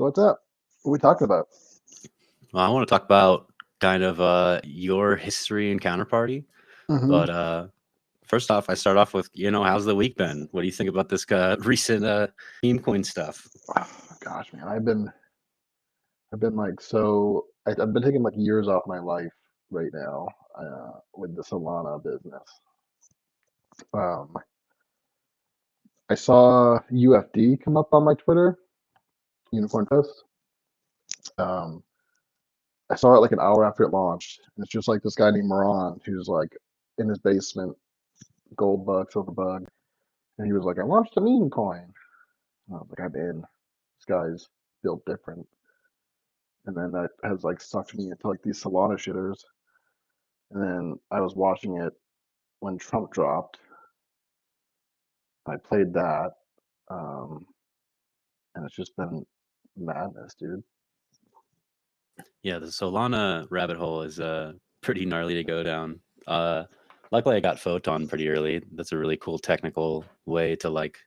So what's up? What are we talking about? Well, I want to talk about kind of your history and Counterparty. But first off, I start off with, how's the week been? What do you think about this recent meme coin stuff? Oh, gosh, man, I've been like I've been taking like years off my life right now with the Solana business. Um, I saw UFD come up on my Twitter, Unicorn Post. I saw it like an hour after it launched, and it's just like this guy named Moran who's like in his basement, gold bug, silver bug, and he was like, "I launched a meme coin." And I was like, "I'm in." This guy's built different. And then that has like sucked me into like these Solana shitters. And then I was watching it when Trump dropped. I played that, um, and it's just been madness, dude. Yeah, the Solana rabbit hole is pretty gnarly to go down. Luckily, I got Photon pretty early. That's a really cool technical way to like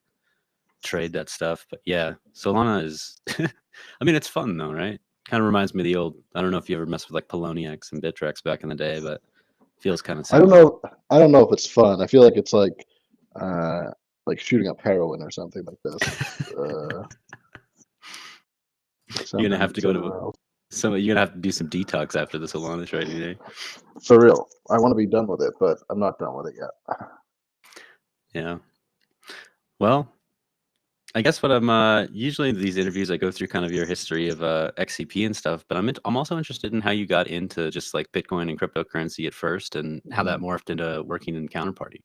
trade that stuff. But yeah, Solana is, I mean, it's fun though, right? Kind of reminds me of the old, I don't know if you ever messed with like Poloniex and Bittrex back in the day, but feels kind of I don't similar. know. I don't know if it's fun. I feel like it's like shooting up heroin or something like this. You're gonna have to go to else. you're gonna have to do some detox after the Solana trading day. For real. I want to be done with it, but I'm not done with it yet. Yeah. Well, I guess what I'm usually in these interviews, I go through kind of your history of XCP and stuff, but I'm also interested in how you got into just like Bitcoin and cryptocurrency at first, and how that morphed into working in Counterparty.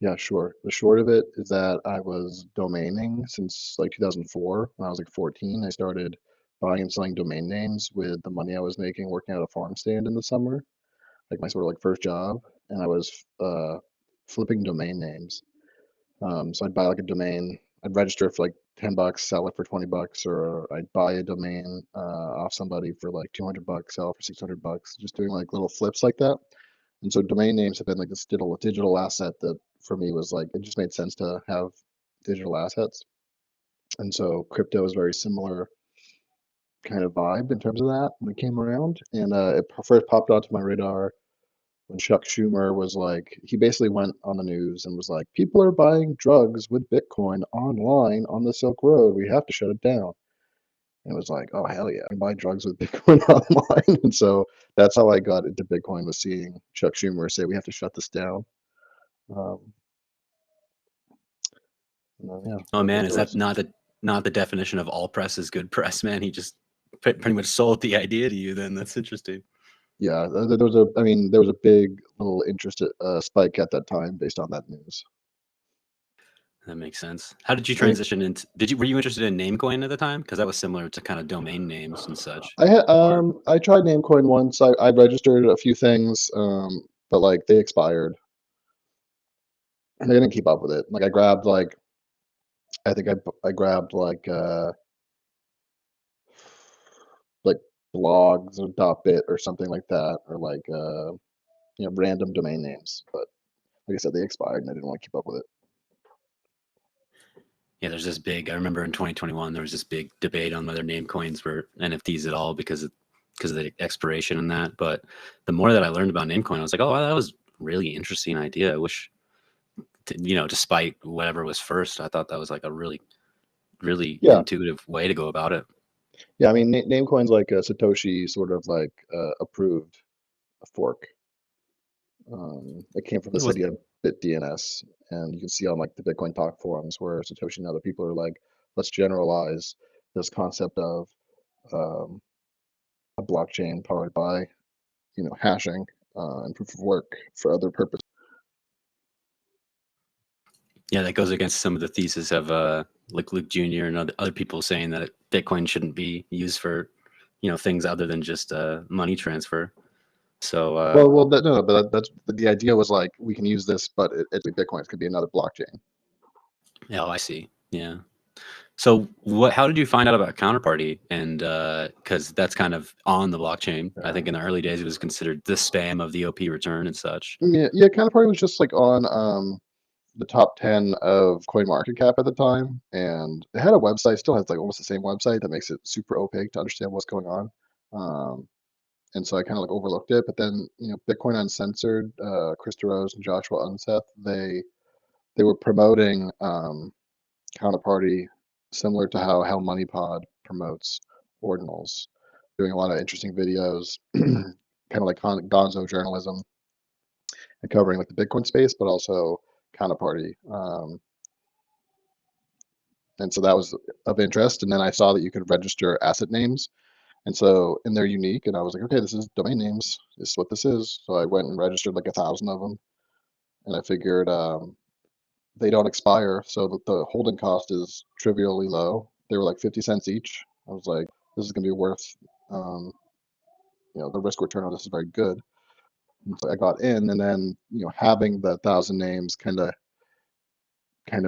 Yeah, sure. The short of it is that I was domaining since like 2004. When I was like 14, I started buying and selling domain names with the money I was making working at a farm stand in the summer, like my sort of like first job. And I was flipping domain names. So I'd buy like a domain, I'd register for like $10, sell it for $20, or I'd buy a domain off somebody for like $200, sell it for $600, just doing like little flips like that. And so domain names have been like this digital asset that for me was like, it just made sense to have digital assets. And so crypto is very similar kind of vibe in terms of that when it came around. And it first popped onto my radar when Chuck Schumer was like, he basically went on the news and was like, people are buying drugs with Bitcoin online on the Silk Road. We have to shut it down. And it was like, oh, hell yeah, I can buy drugs with Bitcoin online. And so that's how I got into Bitcoin, was seeing Chuck Schumer say, we have to shut this down. Yeah, Oh man, is that not the definition of all press is good press, man? He just pretty much sold the idea to you then. That's interesting. Yeah, there was a big little interest spike at that time based on that news. That makes sense. How did you transition into? Were you interested in Namecoin at the time? Because that was similar to kind of domain names and such. I tried Namecoin once. I registered a few things, but like they expired. I didn't keep up with it. Like I grabbed like, I think I grabbed like blogs or .bit or something like that, or like random domain names. But like I said, they expired and I didn't want to keep up with it. Yeah, there's this big, I remember in 2021, there was this big debate on whether name coins were NFTs at all because of the expiration and that. But the more that I learned about Namecoin, I was like, oh, that was a really interesting idea. I wish, despite whatever was first, I thought that was like a really, really intuitive way to go about it. Yeah, I mean, Namecoin's like a Satoshi sort of like approved fork. It came from this idea of BitDNS, and you can see on like the Bitcoin talk forums where Satoshi and other people are like, let's generalize this concept of a blockchain powered by, hashing and proof of work for other purposes. Yeah, that goes against some of the thesis of like Luke Jr. and other people saying that Bitcoin shouldn't be used for, things other than just money transfer. So but that's the idea was like, we can use this, but it's Bitcoin. It could be another blockchain. Oh, I see. Yeah. So how did you find out about Counterparty? And because that's kind of on the blockchain. I think in the early days it was considered the spam of the OP return and such. Yeah, Counterparty was just like on the top 10 of CoinMarketCap at the time, and it had a website, still has like almost the same website that makes it super opaque to understand what's going on. And so I kind of like overlooked it. But then, Bitcoin Uncensored, Krista Rose and Joshua Unseth, they were promoting Counterparty similar to how MoneyPod promotes Ordinals, doing a lot of interesting videos, kind of like gonzo journalism, and covering like the Bitcoin space, but also Counterparty. And so that was of interest. And then I saw that you could register asset names. And they're unique. And I was like, okay, this is domain names. This is what this is. So I went and registered like 1,000 of them. And I figured they don't expire. So the holding cost is trivially low. They were like 50 cents each. I was like, this is going to be worth, the risk return on this is very good. And so I got in, and then, having the 1,000 names kind of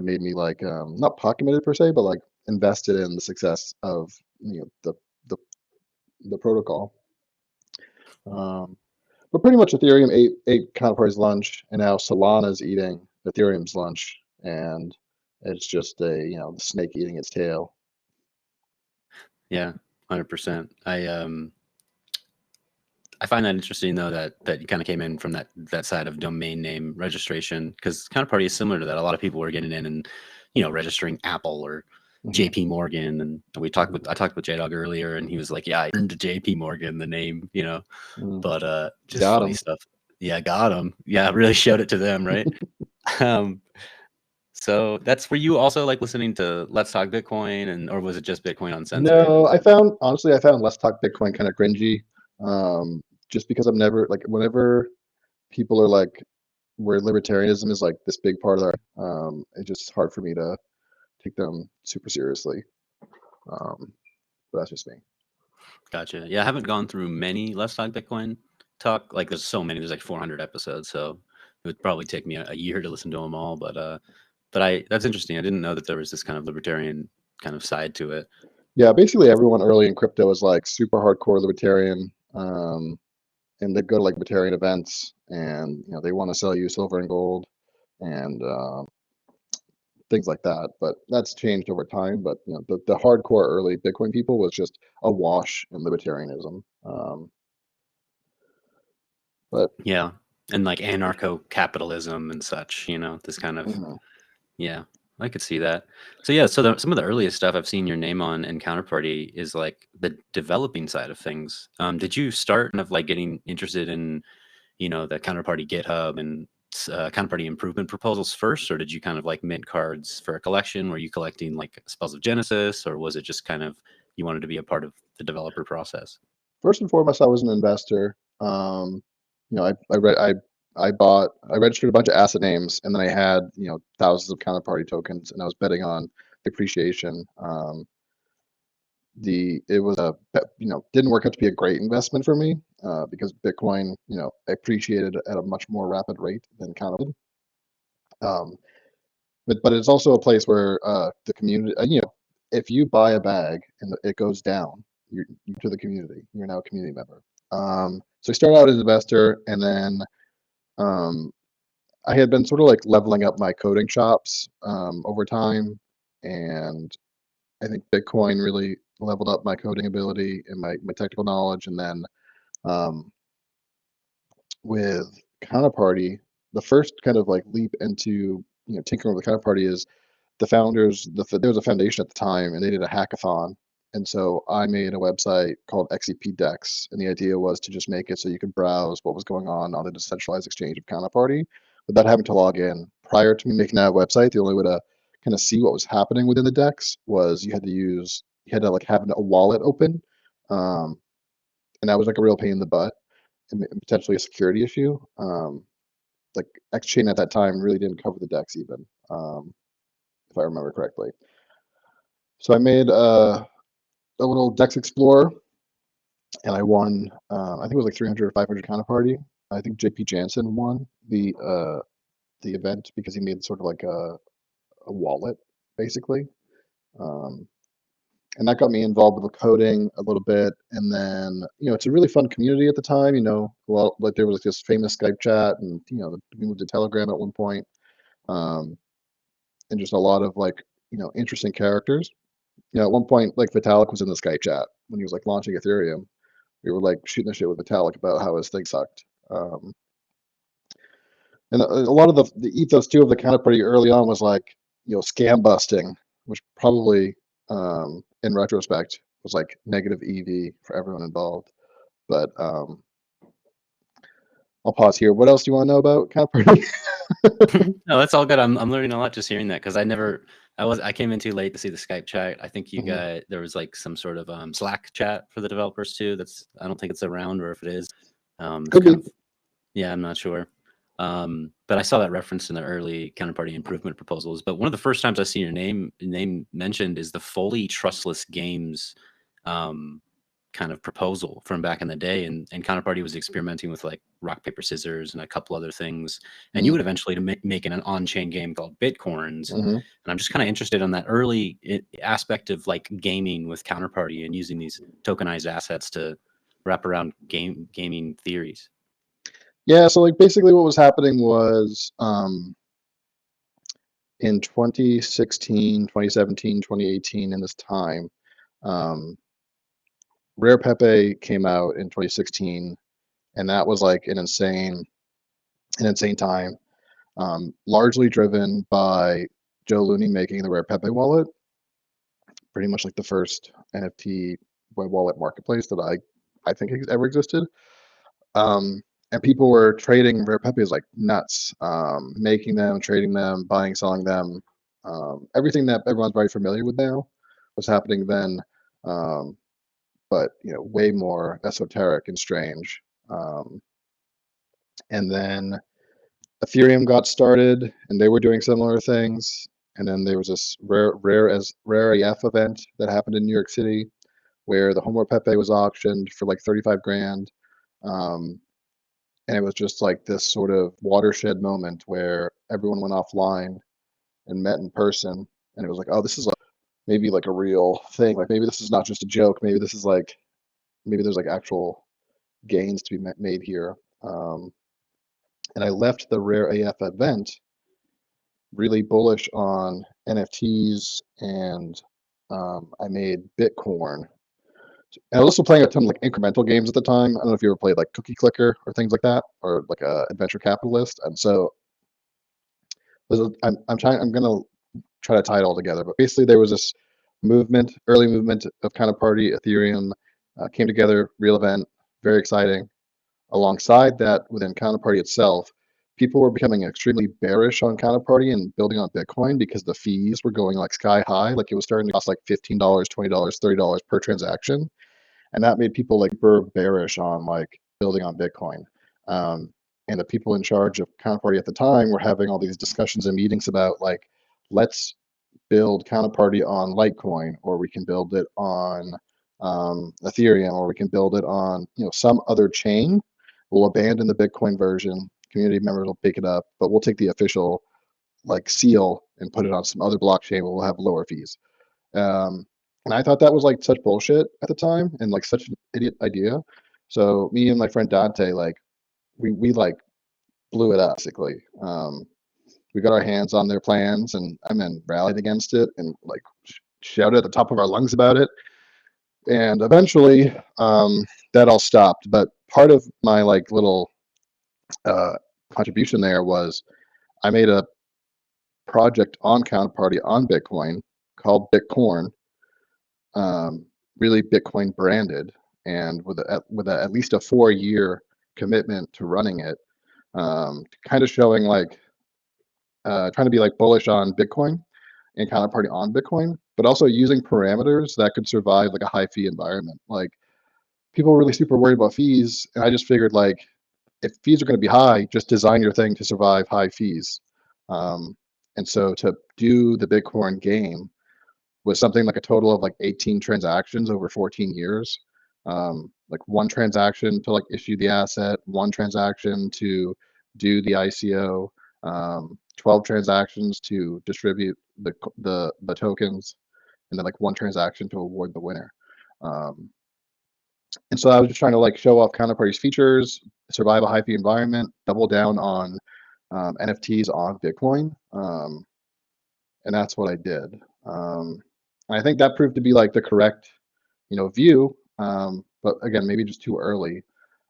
made me like not pot committed per se, but like invested in the success of the the protocol. But pretty much Ethereum ate Counterparty's lunch, and now Solana's eating Ethereum's lunch, and it's just the snake eating its tail. Yeah, 100%. I find that interesting though that you kind of came in from that side of domain name registration, because Counterparty is similar to that. A lot of people were getting in and registering Apple or JP Morgan, and I talked with J-Dog earlier, and he was like, yeah, I earned JP Morgan the name, but just Got funny 'em. stuff. Yeah, got him. Yeah, really showed it to them, right? So that's were you also like listening to Let's Talk Bitcoin, or was it just Bitcoin Uncensored? No, I found Let's Talk Bitcoin kind of cringy, just because I'm never like whenever people are like where libertarianism is like this big part of our, it's just hard for me to take them super seriously. But that's just me. Gotcha. Yeah, I haven't gone through many Let's Talk Bitcoin talk. Like there's so many. There's like 400 episodes, so it would probably take me a year to listen to them all. But that's interesting. I didn't know that there was this kind of libertarian kind of side to it. Yeah, basically everyone early in crypto is like super hardcore libertarian, and they go to like libertarian events, and they want to sell you silver and gold, and things like that. But that's changed over time. But the hardcore early Bitcoin people was just awash in libertarianism. But Yeah, and like anarcho-capitalism and such. This kind of yeah. I could see that. So yeah, so some of the earliest stuff I've seen your name on in Counterparty is like the developing side of things. Did you start kind of like getting interested in, the Counterparty GitHub and Counterparty Improvement Proposals first, or did you kind of like mint cards for a collection? Were you collecting like Spells of Genesis, or was it just kind of you wanted to be a part of the developer process? first and foremost, I was an investor. I registered a bunch of asset names, and then I had thousands of Counterparty tokens, and I was betting on appreciation. It was didn't work out to be a great investment for me, because Bitcoin appreciated at a much more rapid rate than Counterparty. But it's also a place where the community, if you buy a bag and it goes down, you're to the community. You're now a community member. So I started out as an investor, and then I had been sort of like leveling up my coding chops over time, and I think Bitcoin really leveled up my coding ability and my technical knowledge. And then with Counterparty, the first kind of like leap into tinkering with Counterparty is the founders. There was a foundation at the time, and they did a hackathon. And so I made a website called XCP Dex, and the idea was to just make it so you could browse what was going on the decentralized exchange of Counterparty without having to log in. Prior to me making that website, the only way to kind of see what was happening within the Dex was you had to like have a wallet open, and that was like a real pain in the butt and potentially a security issue. Like XChain at that time really didn't cover the Dex even, if I remember correctly. So I made a little Dex Explorer, and I won. I think it was like 300 or 500 Counterparty. I think JP Jansen won the event because he made sort of like a wallet, basically. And that got me involved with the coding a little bit. And then, it's a really fun community at the time. Well, like there was like this famous Skype chat, and we moved to Telegram at one point. and just a lot of like, interesting characters. At one point, like Vitalik was in the Skype chat when he was like launching Ethereum. We were like shooting the shit with Vitalik about how his thing sucked. And a lot of the ethos too of the Counterparty early on was like, scam busting, which probably, in retrospect, was like negative EV for everyone involved. But I'll pause here. What else do you want to know about Counterparty? No, that's all good. I'm learning a lot just hearing that, because I came in too late to see the Skype chat. I think you got there was like some sort of Slack chat for the developers too. I don't think it's around, or if it is, Could be. Yeah, I'm not sure. But I saw that reference in the early Counterparty Improvement Proposals. But one of the first times I see your name mentioned is the fully trustless games kind of proposal from back in the day, and Counterparty was experimenting with like rock paper scissors and a couple other things, and you would eventually make an on-chain game called Bitcorns. And I'm just kind of interested in that early aspect of like gaming with Counterparty and using these tokenized assets to wrap around gaming theories. Yeah, so like basically what was happening was in 2016, 2017, 2018, in this time, Rare Pepe came out in 2016, and that was like an insane time, largely driven by Joe Looney making the Rare Pepe wallet, pretty much like the first NFT web wallet marketplace that I think ever existed. And people were trading Rare Pepes like nuts, making them, trading them, buying, selling them. Everything that everyone's very familiar with now was happening then, but way more esoteric and strange. And then Ethereum got started, and they were doing similar things. And then there was this rare AF event that happened in New York City, where the Homo Pepe was auctioned for like 35 grand. And it was just like this sort of watershed moment where everyone went offline and met in person. And it was like, oh, this is like maybe like a real thing. Like maybe this is not just a joke. Maybe this is like, maybe there's like actual gains to be made here. And I left the Rare AF event really bullish on NFTs, and I made Bitcoin. And I was also playing a ton of like incremental games at the time. I don't know if you ever played like Cookie Clicker or things like that, or like a Adventure Capitalist. And so I'm gonna try to tie it all together. But basically, there was this early movement of Counterparty Ethereum came together, real event, very exciting. Alongside that, within Counterparty itself, people were becoming extremely bearish on Counterparty and building on Bitcoin because the fees were going like sky high. Like it was starting to cost like $15, $20, $30 per transaction. And that made people like super bearish on like building on Bitcoin. And the people in charge of Counterparty at the time were having all these discussions and meetings about like, let's build Counterparty on Litecoin, or we can build it on Ethereum, or we can build it on some other chain. We'll abandon the Bitcoin version. Community members will pick it up, but we'll take the official like seal and put it on some other blockchain where we'll have lower fees. And I thought that was like such bullshit at the time and like such an idiot idea. So me and my friend Dante, like we like blew it up basically. We got our hands on their plans, and I mean rallied against it and like shouted at the top of our lungs about it. And eventually, that all stopped. But part of my like little contribution there was I made a project on Counterparty on Bitcoin called Bitcorn, really Bitcoin branded, and with at least a 4-year commitment to running it, kind of showing like trying to be like bullish on Bitcoin and Counterparty on Bitcoin, but also using parameters that could survive like a high fee environment. Like people were really super worried about fees, and I just figured like if fees are going to be high, just design your thing to survive high fees. And so to do the Bitcoin game was something like a total of like 18 transactions over 14 years. Like one transaction to like issue the asset, one transaction to do the ICO, 12 transactions to distribute the tokens, and then like one transaction to award the winner. And so I was just trying to like show off Counterparty's features, survive a high fee environment, double down on NFTs on Bitcoin. And that's what I did. And I think that proved to be like the correct, view. But again, maybe just too early.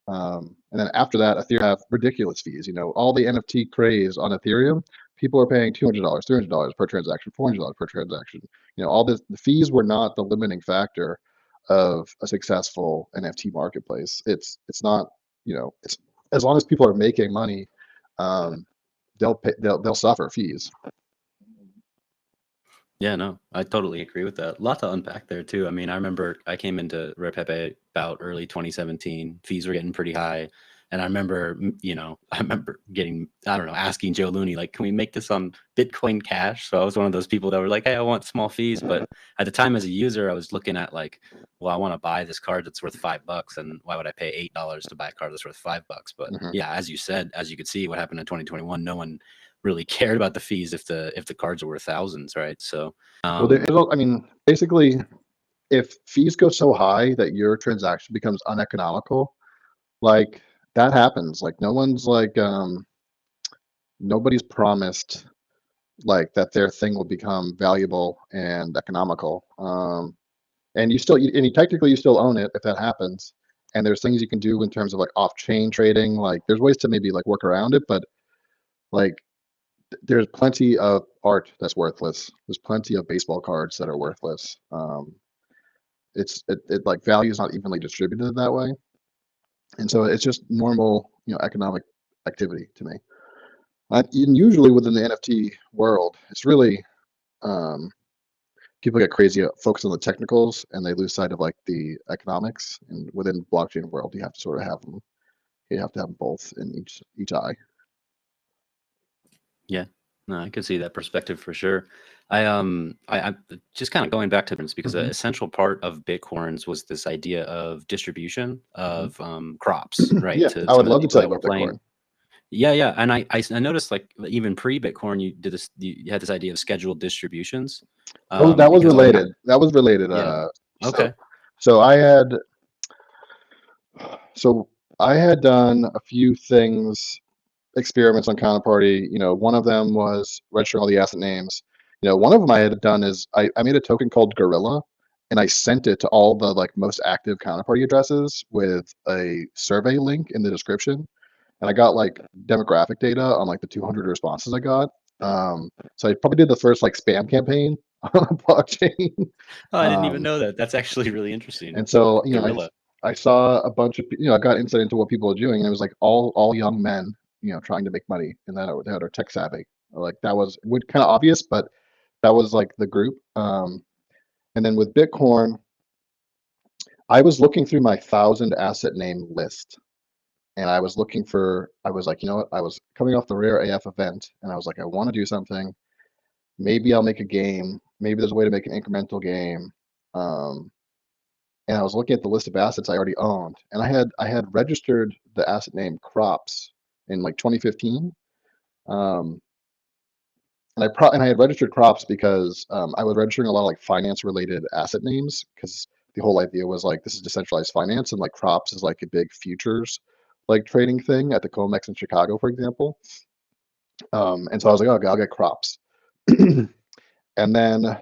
And then after that, Ethereum have ridiculous fees. All the NFT craze on Ethereum, people are paying $200, $300 per transaction, $400 per transaction. All this, the fees were not the limiting factor of a successful NFT marketplace. It's not, it's as long as people are making money, they'll suffer fees. Yeah, no, I totally agree with that. A lot to unpack there too. I mean, I remember I came into Repepe about early 2017. Fees were getting pretty high. And I remember, I remember getting, I don't know, asking Joe Looney, like, can we make this on Bitcoin Cash? So I was one of those people that were like, hey, I want small fees. But at the time as a user, I was looking at like, well, I want to buy this card that's worth $5. And why would I pay $8 to buy a card that's worth $5? But yeah, as you said, as you could see what happened in 2021, no one really cared about the fees if the cards are worth thousands, right? So well, I mean, basically, if fees go so high that your transaction becomes uneconomical, like that happens. Like no one's like nobody's promised like that their thing will become valuable and economical. And technically you still own it if that happens. And there's things you can do in terms of like off-chain trading. Like there's ways to maybe like work around it, but like there's plenty of art that's worthless. There's plenty of baseball cards that are worthless. It like value is not evenly distributed that way, and so it's just normal, economic activity to me. And usually within the NFT world, it's really people get crazy, focus on the technicals, and they lose sight of like the economics. And within blockchain world, you have to sort of have them. You have to have them both in each eye. Yeah, no, I could see that perspective for sure. I just kind of going back to this because an essential part of Bitcoins was this idea of distribution of crops, right? Yeah, To I would some of the love to people tell you that were about Bitcoin. playing. Yeah, and I noticed like even pre-Bitcoin, you did this. You had this idea of scheduled distributions. That was Because I related. That was related. yeah, So, okay, so I had done a few things, experiments on Counterparty. One of them was registering all the asset names. One of them I had done is I made a token called Gorilla, and I sent it to all the like most active Counterparty addresses with a survey link in the description, and I got like demographic data on like the 200 responses I got. So I probably did the first like spam campaign on a blockchain. oh, I didn't even know that. That's actually really interesting. And so, Gorilla. I saw a bunch of, I got insight into what people are doing, and it was like all young men, trying to make money and that are tech savvy. Like that was kind of obvious, but that was like the group. And then with Bitcoin, I was looking through my 1,000 asset name list, and I was like, I was coming off the Rare AF event, and I was like, I want to do something. Maybe I'll make a game. Maybe there's a way to make an incremental game. And I was looking at the list of assets I already owned, and I had registered the asset name Crops in like 2015. Um, and I had registered Crops because I was registering a lot of like finance related asset names, because the whole idea was like this is decentralized finance, and like Crops is like a big futures like trading thing at the COMEX in Chicago, for example. And so I was like, okay, I'll get Crops. And then the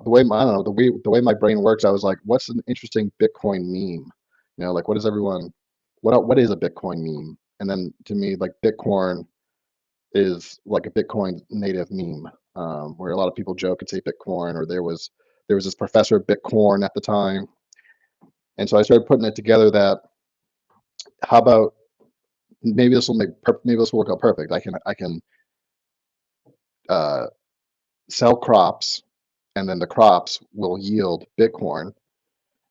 way I don't know, the way my brain works, I was like, what's an interesting Bitcoin meme? Like what is everyone what is a Bitcoin meme? And then to me, like Bitcoin is like a Bitcoin native meme, where a lot of people joke and say Bitcoin, or there was this professor Bitcoin at the time. And so I started putting it together that how about maybe this will work out perfect. I can uh, sell crops, and then the crops will yield Bitcoin,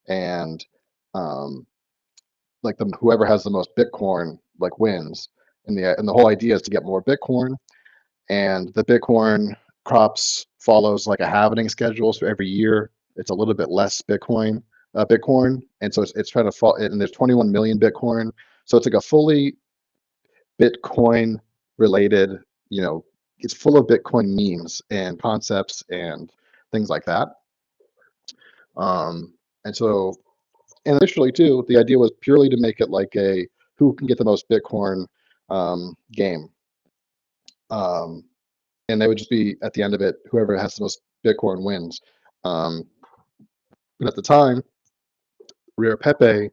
and um, like whoever has the most Bitcoin like wins. And the whole idea is to get more Bitcoin, and the Bitcoin crops follows like a halving schedule. So every year it's a little bit less Bitcoin, and so it's trying to fall. And there's 21 million Bitcoin, so it's like a fully Bitcoin related. It's full of Bitcoin memes and concepts and things like that. And so initially too, the idea was purely to make it like a who can get the most Bitcoin game. And they would just be at the end of it, whoever has the most Bitcoin wins. But at the time, Rare Pepe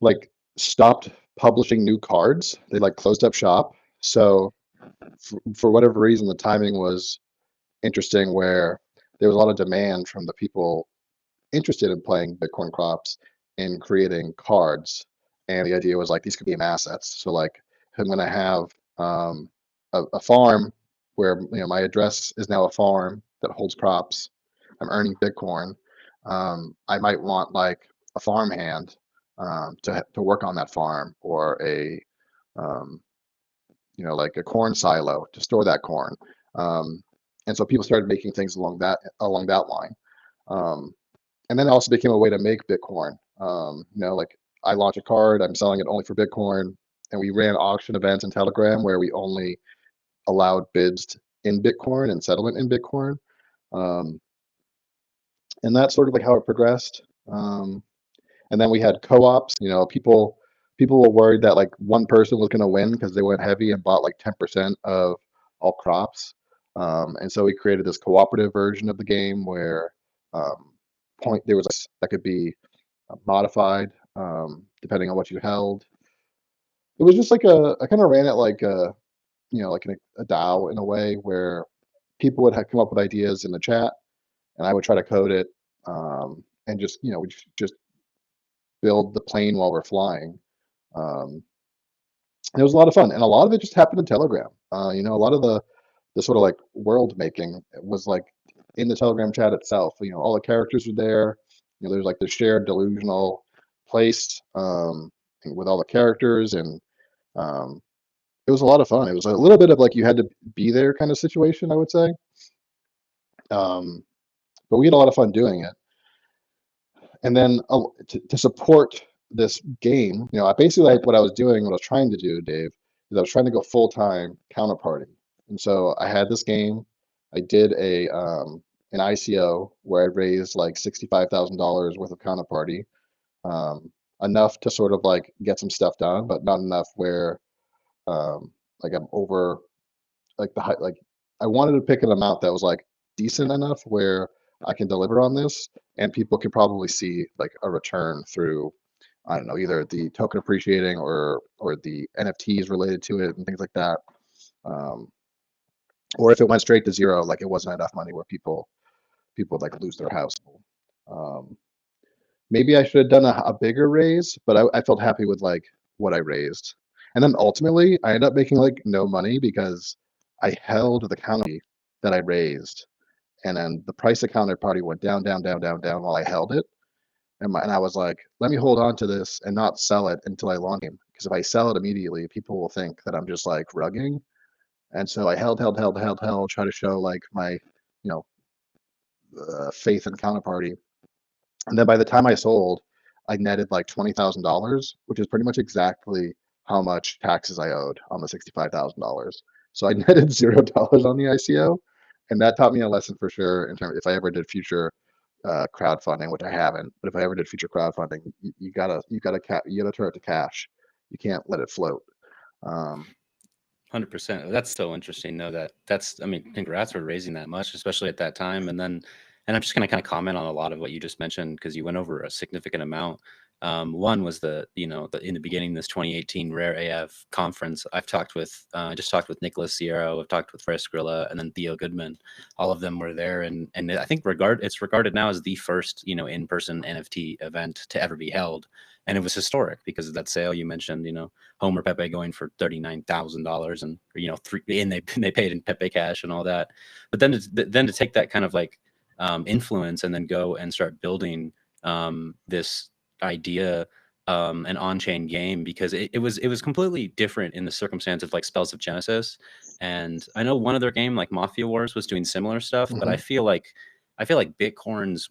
like stopped publishing new cards. They like closed up shop. So for whatever reason, the timing was interesting where there was a lot of demand from the people interested in playing Bitcoin crops in creating cards. And the idea was like these could be assets. So like I'm going to have a farm where my address is now a farm that holds crops. I'm earning Bitcoin. I might want like a farm hand to work on that farm, or a like a corn silo to store that corn. And so people started making things along that line. And then it also became a way to make Bitcoin. Like I launch a card, I'm selling it only for Bitcoin, and we ran auction events in Telegram where we only allowed bids in Bitcoin and settlement in Bitcoin. And that's sort of like how it progressed. And then we had co-ops. People were worried that like one person was going to win because they went heavy and bought like 10% of all crops. And so we created this cooperative version of the game where there was that could be modified depending on what you held. It was just like I kind of ran it like like a DAO in a way where people would come up with ideas in the chat, and I would try to code it, and just we just build the plane while we're flying. It was a lot of fun, and a lot of it just happened in Telegram. A lot of the sort of like world making was like in the Telegram chat itself. All the characters were there. There's like the shared delusional place with all the characters, and it was a lot of fun. It was a little bit of like you had to be there kind of situation, I would say. But we had a lot of fun doing it. And then to support this game, I basically like what I was doing, what I was trying to do, Dave, is I was trying to go full-time Counterparty. And so I had this game. I did an ICO where I raised like $65,000 worth of Counterparty, enough to sort of like get some stuff done, but not enough where like I'm over like the high, like I wanted to pick an amount that was like decent enough where I can deliver on this, and people can probably see like a return through, I don't know, either the token appreciating or the NFTs related to it and things like that. Or if it went straight to zero, like it wasn't enough money where people would like lose their house. Maybe I should have done a bigger raise, but I felt happy with like what I raised. And then ultimately I ended up making like no money because I held the county that I raised, and then the price of Counterparty went down, down, down, down, down while I held it. And I was like, let me hold on to this and not sell it until I launch it. Because if I sell it immediately, people will think that I'm just like rugging. And so I held, try to show like my, faith in Counterparty. And then by the time I sold, I netted like $20,000, which is pretty much exactly how much taxes I owed on the $65,000. So I netted $0 on the ICO, and that taught me a lesson for sure in terms if I ever did future crowdfunding, which I haven't. But if I ever did future crowdfunding, you gotta turn it to cash. You can't let it float. 100%. That's so interesting. No, I mean, congrats for raising that much, especially at that time. And I'm just going to kind of comment on a lot of what you just mentioned, because you went over a significant amount. One was in the beginning, this 2018 Rare AF conference, I just talked with Nicholas Sierra, I've talked with Fresh Grilla, and then Theo Goodman. All of them were there. And I think it's regarded now as the first, in-person NFT event to ever be held. And it was historic because of that sale you mentioned, Homer Pepe going for $39,000, and they paid in Pepe Cash and all that. But then to take that kind of like influence and then go and start building this idea, an on-chain game, because it was completely different in the circumstance of like Spells of Genesis. And I know one other game like Mafia Wars was doing similar stuff, but I feel like Bitcorns,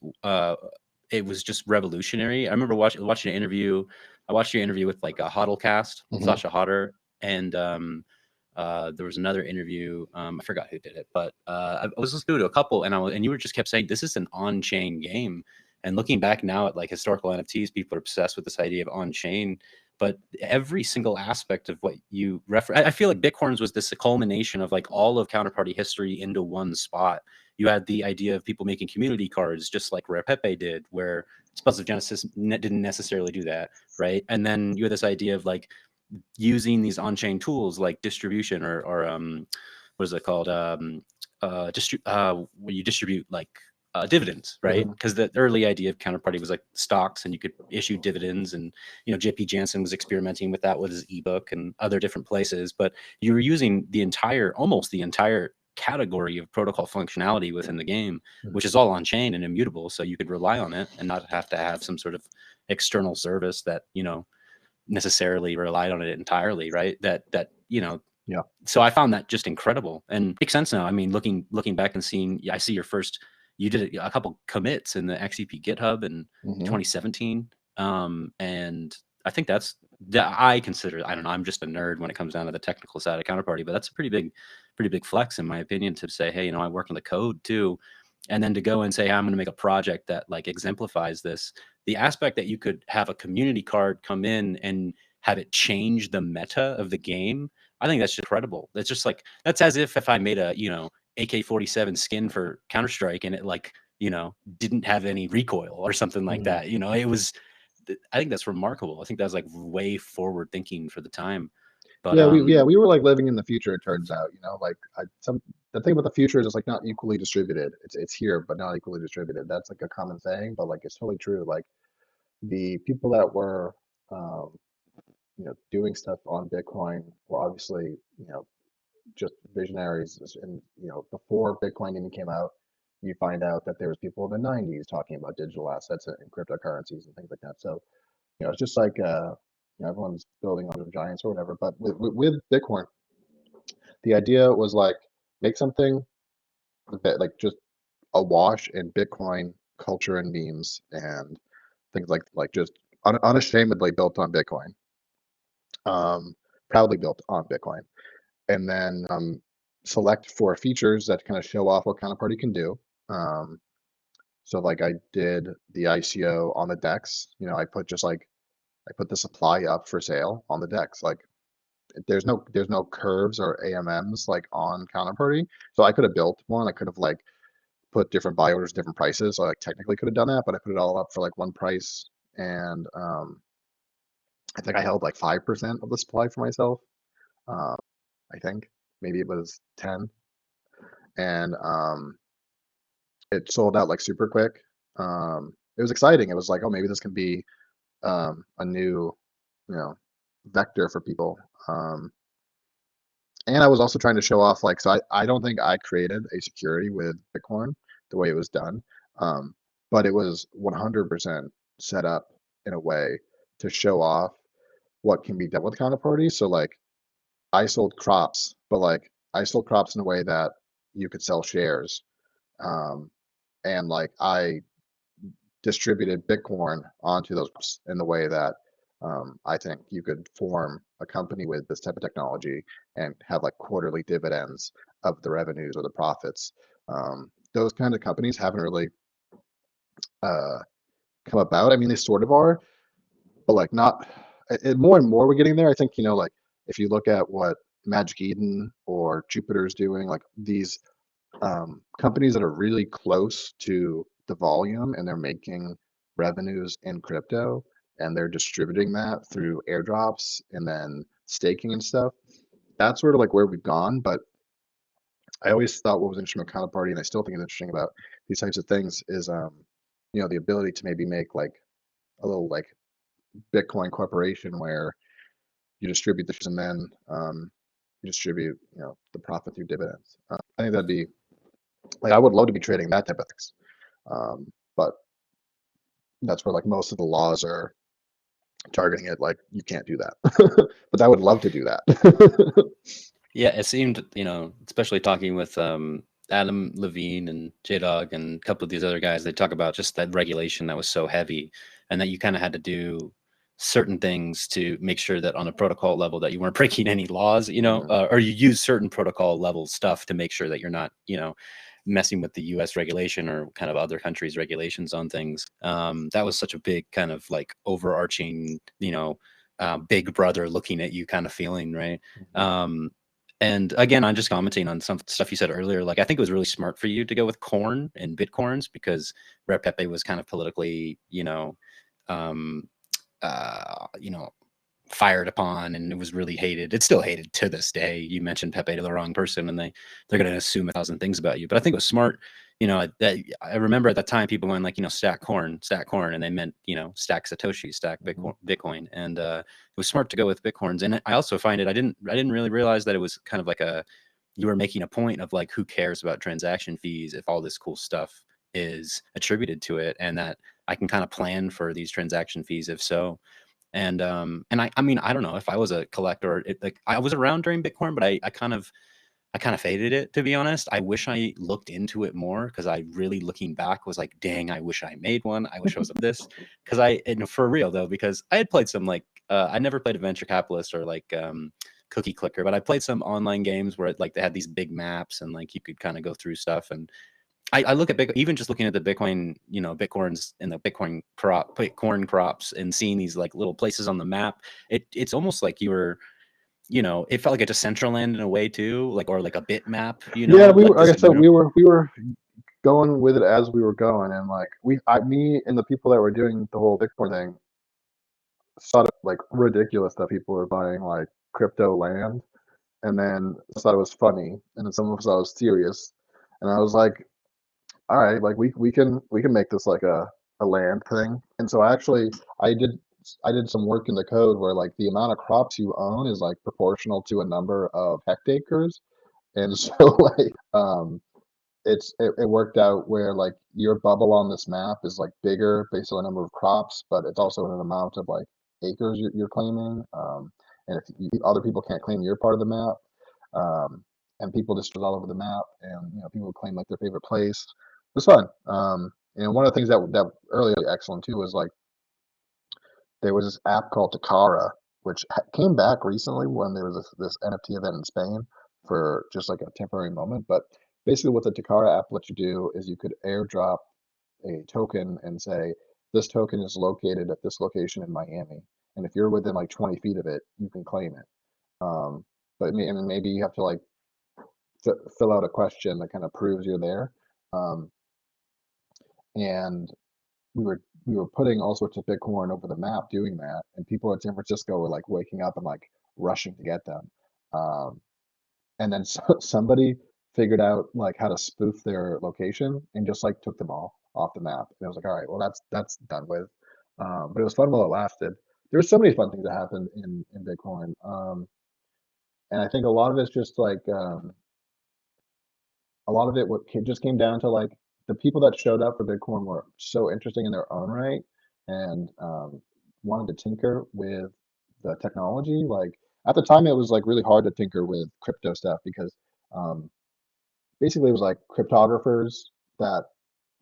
it was just revolutionary. I remember watching an interview. I watched your interview with like a Hodlcast, Sasha Hodder, and there was another interview. I forgot who did it, but I was listening to a couple, and you just kept saying this is an on-chain game. And looking back now at like historical NFTs, people are obsessed with this idea of on-chain. but every single aspect of what you refer, I feel like Bitcorns was this culmination of like all of Counterparty history into one spot. You had the idea of people making community cards, just like Rare Pepe did, where Spells of Genesis didn't necessarily do that, right? And then you had this idea of like using these on-chain tools like distribution or what is it called? When you distribute like dividends, right? Because the early idea of Counterparty was like stocks, and you could issue dividends. And JP Jansen was experimenting with that with his ebook and other different places. But you were using almost the entire category of protocol functionality within the game, which is all on chain and immutable. So you could rely on it and not have to have some sort of external service that necessarily relied on it entirely, right? Yeah. So I found that just incredible and makes sense now. I mean, looking back and seeing, I see you did a couple commits in the XCP GitHub in 2017. And I think that I consider, I don't know, I'm just a nerd when it comes down to the technical side of Counterparty, but that's a pretty big flex in my opinion to say, hey, I work on the code too. And then to go and say, I'm going to make a project that like exemplifies this, the aspect that you could have a community card come in and have it change the meta of the game. I think that's just incredible. That's just like, that's as if I made a, AK-47 skin for Counter-Strike and it like, didn't have any recoil or something like that. It was, I think that's remarkable. I think that was like way forward thinking for the time. But we were like living in the future, it turns out, like the thing about the future is it's like not equally distributed. It's here, but not equally distributed. That's like a common saying, but like it's totally true. Like the people that were doing stuff on Bitcoin were obviously, just visionaries. And, before Bitcoin even came out, you find out that there was people in the 90s talking about digital assets and cryptocurrencies and things like that. So, it's just like, everyone's building on giants or whatever. But with Bitcoin, the idea was like, make something that like just awash in Bitcoin culture and memes and things like just unashamedly built on Bitcoin, proudly built on Bitcoin, and then select for features that kind of show off what Counterparty can do. So like I did the ICO on the DEX, I put the supply up for sale on the DEX. Like there's no curves or AMMs like on Counterparty. So I could have built one. I could have like put different buy orders, different prices. So I like technically could have done that, but I put it all up for like one price. And I think I held like 5% of the supply for myself. I think maybe it was 10, and it sold out like super quick. It was exciting. It was like, oh, maybe this can be a new, vector for people. And I was also trying to show off, like, so I don't think I created a security with Bitcoin the way it was done, but it was 100% set up in a way to show off what can be done with Counterparty. So like, I sold crops, but like I sold crops in a way that you could sell shares. And like I distributed Bitcoin onto those crops in the way that I think you could form a company with this type of technology and have like quarterly dividends of the revenues or the profits. Those kind of companies haven't really come about. I mean, they sort of are, but like not. And more we're getting there. I think, like if you look at what Magic Eden or Jupiter's doing, like these companies that are really close to the volume and they're making revenues in crypto and they're distributing that through airdrops and then staking and stuff. That's sort of like where we've gone. But I always thought what was interesting about Counterparty, and I still think it's interesting about these types of things, is the ability to maybe make like a little like Bitcoin corporation where you distribute the shares and then you distribute the profit through dividends. I think that'd be like, I would love to be trading that type of things, but that's where like most of the laws are targeting it. Like you can't do that, but I would love to do that. Yeah, it seemed, especially talking with Adam Levine and J-Dog and a couple of these other guys, they talk about just that regulation that was so heavy and that you kind of had to do certain things to make sure that on a protocol level that you weren't breaking any laws, or you use certain protocol level stuff to make sure that you're not, messing with the US regulation or kind of other countries' regulations on things. That was such a big kind of like overarching, big brother looking at you kind of feeling, right? And again, I'm just commenting on some stuff you said earlier. Like, I think it was really smart for you to go with corn and Bitcorns, because Red Pepe was kind of politically, um, fired upon, and it was really hated. It's still hated to this day. You mentioned Pepe to the wrong person, and they're going to assume 1,000 things about you. But I think it was smart. That I remember at that time people going like, stack corn, and they meant, stack Satoshi, stack Bitcoin, and it was smart to go with Bitcoins. And I also find I didn't really realize that it was kind of like you were making a point of like, who cares about transaction fees if all this cool stuff is attributed to it, and that I can kind of plan for these transaction fees if so. And I mean, I don't know if I was a collector, like I was around during Bitcoin, but I kind of faded it, to be honest. I wish I looked into it more, because I really, looking back, was like, dang, I wish I made one. I wish I was of this. Because for real though, because I had played some like, I never played a venture capitalist or like cookie clicker, but I played some online games where like they had these big maps and like you could kind of go through stuff. And I look at even just looking at the Bitcoin, Bitcoins and the Bitcoin crops, and seeing these like little places on the map, it's almost like you were, it felt like a Decentraland in a way too, like, or like a bitmap, Yeah, we were, like like I this, said, we were going with it as we were going, and like me and the people that were doing the whole Bitcoin thing thought it like ridiculous that people were buying like crypto land, and then thought it was funny, and then some of us thought it was serious, and I was like, all right, like we can make this like a land thing. And so actually I did some work in the code where like the amount of crops you own is like proportional to a number of hectares. And so like it worked out where like your bubble on this map is like bigger based on the number of crops, but it's also an amount of like acres you're claiming. And if other people can't claim your part of the map, and people just all over the map, and people claim like their favorite place. It was fun. And one of the things that early excellent too was like there was this app called Takara, which came back recently when there was this NFT event in Spain for just like a temporary moment. But basically, what the Takara app lets you do is you could airdrop a token and say, this token is located at this location in Miami. And if you're within like 20 feet of it, you can claim it. But I mean, maybe you have to like fill out a question that kind of proves you're there. Um, and we were putting all sorts of Bitcoin over the map doing that, and people in San Francisco were like waking up and like rushing to get them. Um, and then somebody figured out like how to spoof their location and just like took them all off the map. And I was like, all right, well that's done with. But it was fun while it lasted. There were so many fun things that happened in Bitcoin, and I think a lot of it's just like a lot of it just came down to like the people that showed up for Bitcoin were so interesting in their own right, and wanted to tinker with the technology. Like at the time, it was like really hard to tinker with crypto stuff because um, basically it was like cryptographers that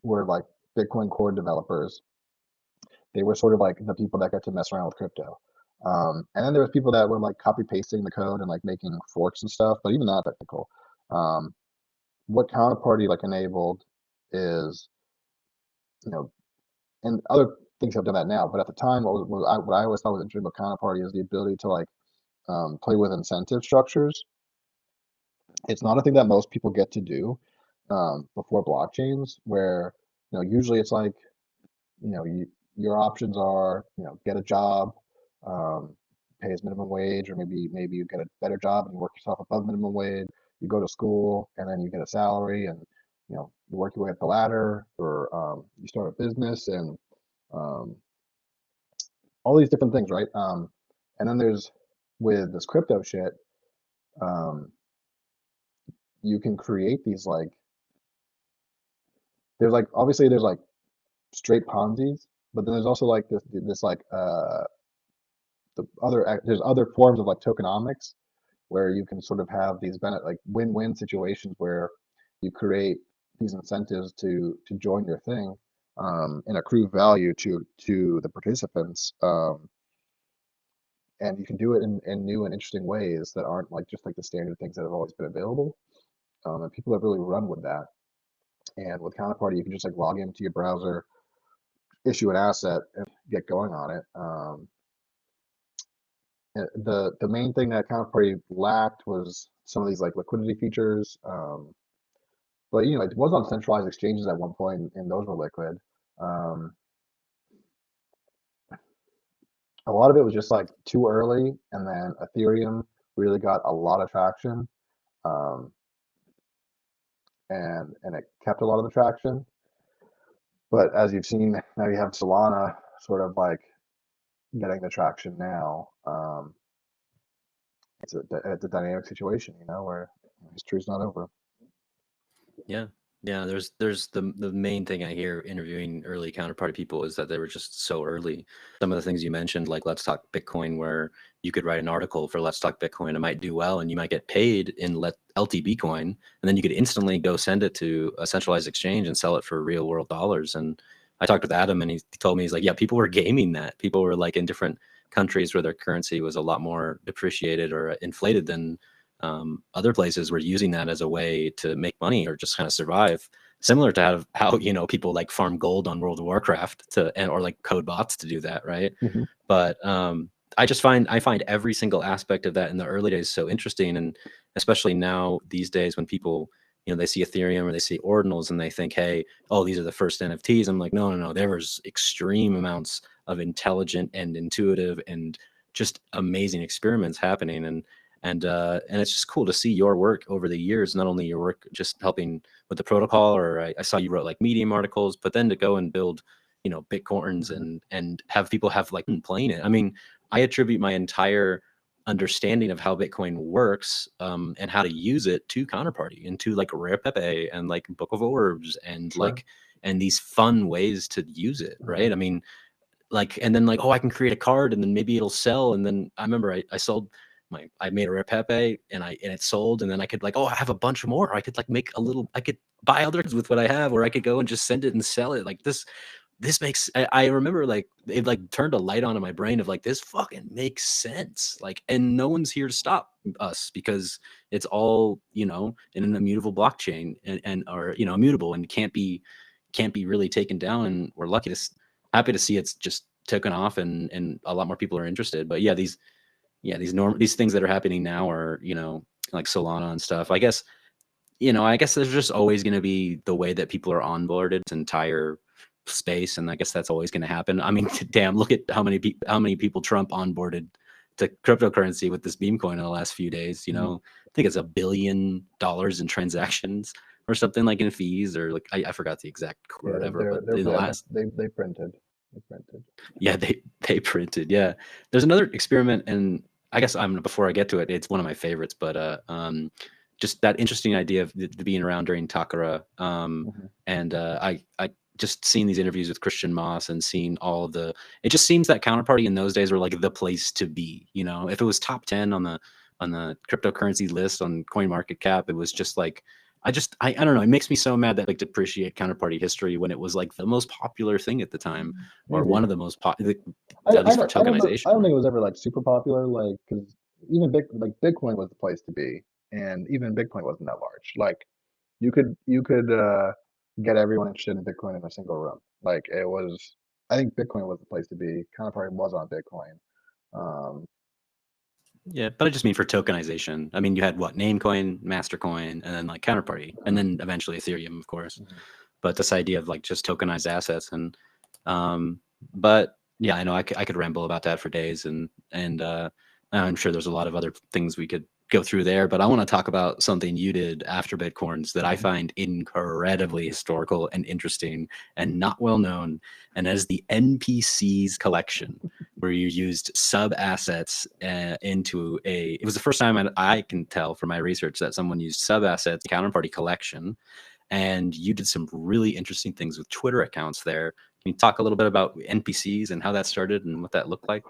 were like Bitcoin core developers. They were sort of like the people that got to mess around with crypto. And then there was people that were like copy pasting the code and like making forks and stuff, but even not technical. Um, what Counterparty like enabled is, you know, and other things have done that now, but at the time, what I always thought was interesting about Counterparty is the ability to like play with incentive structures. It's not a thing that most people get to do before blockchains, where usually it's like your options are get a job, um, pay as minimum wage, or maybe you get a better job and you work yourself above minimum wage. You go to school and then you get a salary, and you work your way up the ladder, or you start a business, and um, all these different things, right? And then there's with this crypto shit, um, you can create these like there's like straight Ponzi's, but then there's also like this like there's other forms of like tokenomics where you can sort of have these like win-win situations where you create these incentives to join your thing, and accrue value to the participants, and you can do it in new and interesting ways that aren't like just like the standard things that have always been available, and people have really run with that. And with Counterparty, you can just like log into your browser, issue an asset, and get going on it. The main thing that Counterparty lacked was some of these like liquidity features. But it was on centralized exchanges at one point, and those were liquid. Um, a lot of it was just like too early, and then Ethereum really got a lot of traction, um, and it kept a lot of the traction. But as you've seen, now you have Solana sort of like getting the traction now. It's a dynamic situation, where history's not over. Yeah. Yeah, there's the main thing I hear interviewing early counterparty people is that they were just so early. Some of the things you mentioned, like Let's Talk Bitcoin, where you could write an article for Let's Talk Bitcoin, it might do well, and you might get paid in LTB coin, and then you could instantly go send it to a centralized exchange and sell it for real world dollars. And I talked with Adam, and he told me, he's like, yeah, people were gaming that. People were like in different countries where their currency was a lot more depreciated or inflated than other places were using that as a way to make money or just kind of survive, similar to how people like farm gold on World of Warcraft or like code bots to do that, right? Mhm. But I find every single aspect of that in the early days so interesting, and especially now these days when people they see Ethereum or they see Ordinals and they think, hey, oh, these are the first NFTs. I'm like, no, there was extreme amounts of intelligent and intuitive and just amazing experiments happening, and it's just cool to see your work over the years, not only your work just helping with the protocol, or I saw you wrote like Medium articles, but then to go and build Bitcorns and have people have like playing it. I mean, I attribute my entire understanding of how Bitcoin works and how to use it to Counterparty and to like Rare Pepe and like Book of Orbs and Sure. and these fun ways to use it, right? I mean, like, and then like, oh, I can create a card and then maybe it'll sell. And then I remember I sold I made a Rare Pepe and it sold, and then I could like, oh, I have a bunch more. I could like I could buy others with what I have, or I could go and just send it and sell it. Like this makes, I remember like it like turned a light on in my brain of like, this fucking makes sense. Like, and no one's here to stop us because it's all, in an immutable blockchain and or, immutable and can't be really taken down. And we're happy to see it's just taken off and a lot more people are interested. But yeah, these things that are happening now are, like Solana and stuff. I guess there's just always going to be the way that people are onboarded this entire space, and I guess that's always going to happen. I mean, damn, look at how many people Trump onboarded to cryptocurrency with this meme coin in the last few days. I think it's $1 billion in transactions or something, like in fees, or like I forgot the exact or whatever. But in the last, they printed. They printed. yeah, they printed. Yeah, there's another experiment, and I guess before I get to it, it's one of my favorites, but just that interesting idea of being around during Takara, and I just seeing these interviews with Christian Moss and seeing all of it just seems that Counterparty in those days were like the place to be. If it was top 10 on the cryptocurrency list on CoinMarketCap, it was just like, I don't know. It makes me so mad that like depreciate Counterparty history when it was like the most popular thing at the time, or Maybe. one of the most popular, I, at least for I don't tokenization. think it was ever like super popular, like, because even Bitcoin was the place to be, and even Bitcoin wasn't that large. Like you could get everyone interested in Bitcoin in a single room. Like it was, I think Bitcoin was the place to be. Counterparty was on Bitcoin. Um, Yeah, but I just mean for tokenization. I mean, you had what, Namecoin, Mastercoin, and then like Counterparty, and then eventually Ethereum, of course. But this idea of like just tokenized assets, and but yeah, I know I could ramble about that for days, and I'm sure there's a lot of other things we could go through there. But I want to talk about something you did after Bitcoins that I find incredibly historical and interesting and not well known, and that is the NPCs collection, where you used sub assets into it was the first time I can tell from my research that someone used sub assets counterparty collection, and you did some really interesting things with Twitter accounts there. Can you talk a little bit about NPCs and how that started and what that looked like?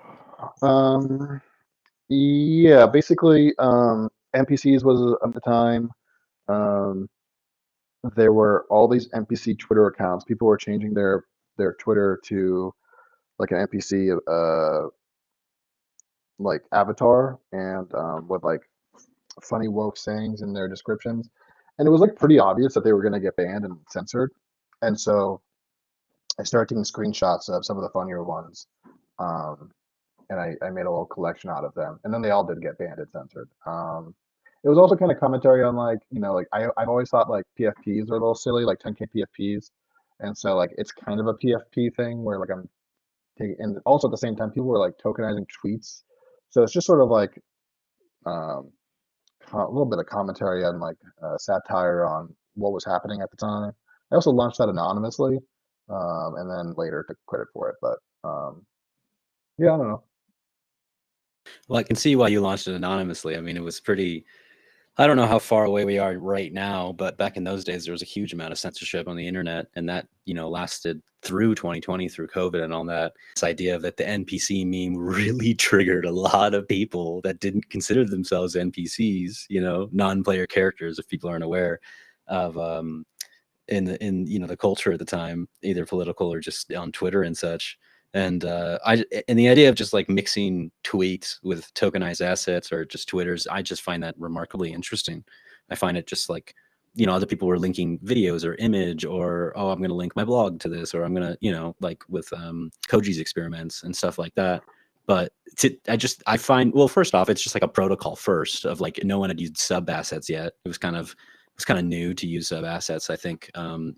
yeah, basically, NPCs was at the time. Um, there were all these NPC Twitter accounts. People were changing their Twitter to like an NPC like avatar, and with like funny woke sayings in their descriptions. And it was like pretty obvious that they were going to get banned and censored. And so I started taking screenshots of some of the funnier ones, um, and I made a little collection out of them, and then they all did get banned and censored. It was also kind of commentary on like, like I've always thought like PFPs are a little silly, like 10K PFPs, and so like it's kind of a PFP thing where like I'm taking, and also at the same time people were like tokenizing tweets, so it's just sort of like um, a little bit of commentary on like satire on what was happening at the time. I also launched that anonymously, and then later took credit for it, but yeah, I don't know. Well, I can see why you launched it anonymously. I mean, it was pretty. I don't know how far away we are right now, but back in those days, there was a huge amount of censorship on the internet, and that lasted through 2020, through COVID, and all that. This idea that the NPC meme really triggered a lot of people that didn't consider themselves NPCs, non-player characters. If people aren't aware of in the culture at the time, either political or just on Twitter and such. And the idea of just like mixing tweets with tokenized assets or just Twitters, I just find that remarkably interesting. I find it just like, other people were linking videos or image, or, oh, I'm going to link my blog to this, or I'm going to, like with Koji's experiments and stuff like that. But I find, well, first off, it's just like a protocol first of like, no one had used Subassets yet. It was kind of new to use Subassets, I think,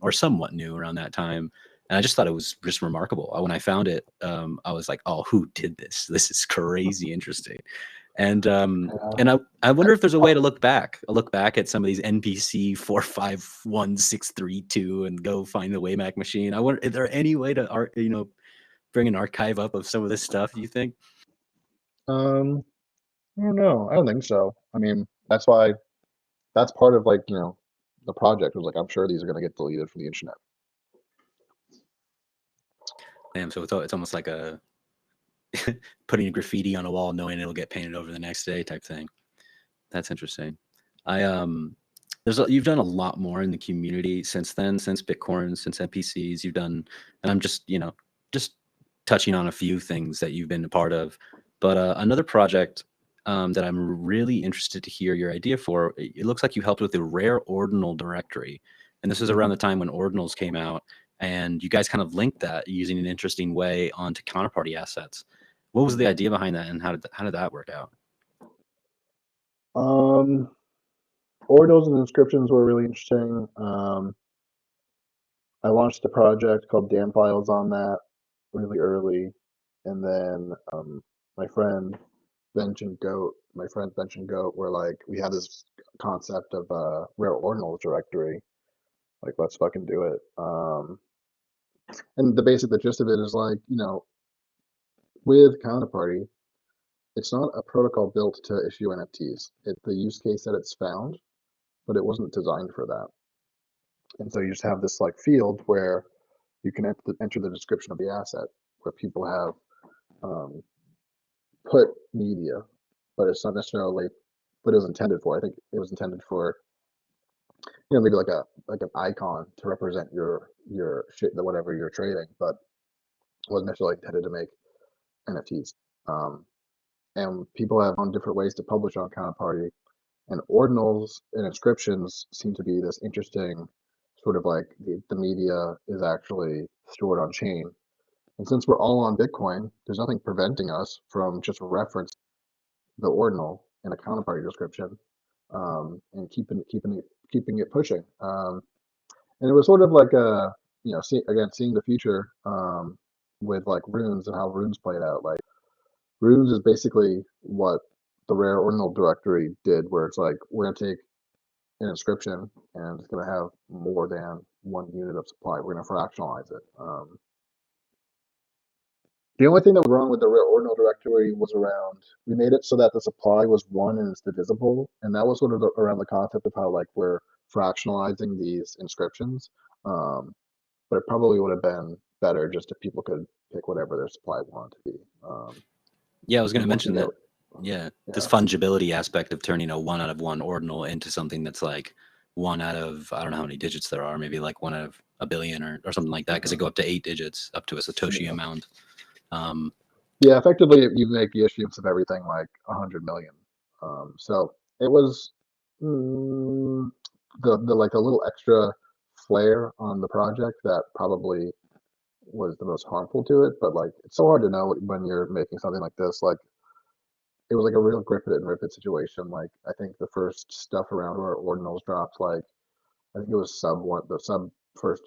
or somewhat new around that time. And I just thought it was just remarkable. When I found it, I was like, "Oh, who did this? This is crazy interesting." And I wonder if there's a way to look back at some of these NPC 451632 and go find the Wayback Machine. I wonder, is there any way to bring an archive up of some of this stuff? Do you think? I don't know. I don't think so. I mean, that's why that's part of like, the project was like, I'm sure these are going to get deleted from the internet. Damn, so it's almost like a putting graffiti on a wall, knowing it'll get painted over the next day type thing. That's interesting. You've done a lot more in the community since then, since Bitcorns, since NPCs. You've done, and I'm just just touching on a few things that you've been a part of. But another project that I'm really interested to hear your idea for. It looks like you helped with the rare ordinal directory, and this is around the time when ordinals came out, and you guys kind of linked that using an interesting way onto counterparty assets. What was the idea behind that, and how did that work out? Um, Ordinals and inscriptions were really interesting. I launched a project called Dan Files on that really early, and then my friend my friend Bench and Goat were like, we had this concept of a rare ordinals directory. Like, let's fucking do it. And the gist of it is like, with Counterparty, it's not a protocol built to issue NFTs. It's the use case that it's found, but it wasn't designed for that. And so you just have this like field where you can enter the description of the asset, where people have put media, but it's not necessarily what it was intended for. I think it was intended for, maybe like an icon to represent your shit, whatever you're trading, but it wasn't necessarily intended to make NFTs. And people have on different ways to publish on Counterparty, and ordinals and inscriptions seem to be this interesting sort of like the media is actually stored on chain. And since we're all on Bitcoin, there's nothing preventing us from just reference the ordinal in a counterparty description, and keeping it pushing. And it was sort of like a, seeing the future, with like runes and how runes played out. Like runes is basically what the rare ordinal directory did, where it's like we're gonna take an inscription and it's gonna have more than one unit of supply. We're gonna fractionalize it. The only thing that was wrong with the rare ordinal directory was around, we made it so that the supply was one and it's divisible, and that was sort of around the concept of how like we're fractionalizing these inscriptions. But it probably would have been better just if people could pick whatever their supply wanted to be. Yeah, I was going to mention that. Yeah. This fungibility aspect of turning a 1 out of 1 ordinal into something that's like 1 out of, I don't know how many digits there are, maybe like 1 out of a billion or something like that, because it go up to 8 digits, up to a Satoshi amount. Yeah, effectively, you make the issuance of everything like 100 million. So it was the like a little extra flair on the project that probably was the most harmful to it, but like it's so hard to know when you're making something like this. Like it was like a real grip it and rip it situation. Like I think the first stuff around where Ordinals dropped, like I think it was the sub first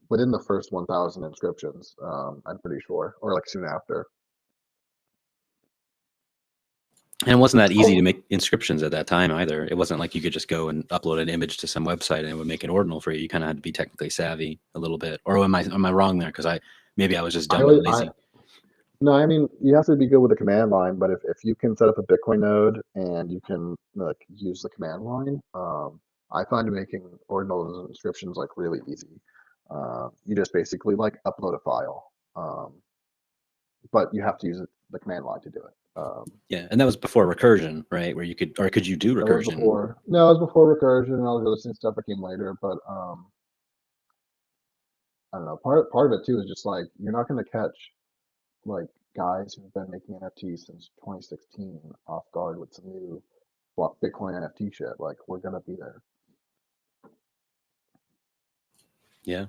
within the first 1,000 inscriptions. I'm pretty sure, or like soon after. And it wasn't that easy Oh, to make inscriptions at that time either. It wasn't like you could just go and upload an image to some website and it would make an ordinal for you. You kind of had to be technically savvy a little bit. Or am I wrong there? Because maybe I was just I dumb always, and lazy. no, I mean you have to be good with the command line, but if you can set up a Bitcoin node and you can like use the command line, I find making ordinals and inscriptions like really easy. You just basically like upload a file, but you have to use the command line to do it. Yeah, and that was before recursion, right? Where you could you do That was recursion? before. No, it was before recursion and all the other stuff that came later. But I don't know. Part of it too is just like you're not going to catch like guys who've been making NFTs since 2016 off guard with some new Bitcoin NFT shit. Like we're gonna be there. Yeah,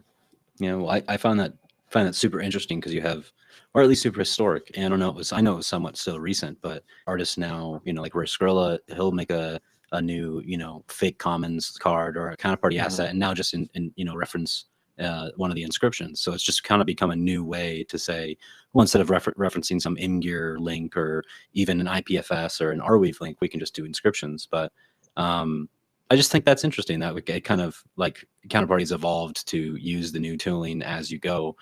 yeah. Well, I find that super interesting because you have, or at least super historic. And I know it was somewhat still recent, but artists now, like where Skrilla, he'll make a new, fake commons card or a counterparty Hmm. asset, and now just in reference one of the inscriptions. So it's just kind of become a new way to say, well, instead of referencing some Imgur link or even an IPFS or an Arweave link, we can just do inscriptions. But I just think that's interesting that it kind of like Counterparty's evolved to use the new tooling as you go.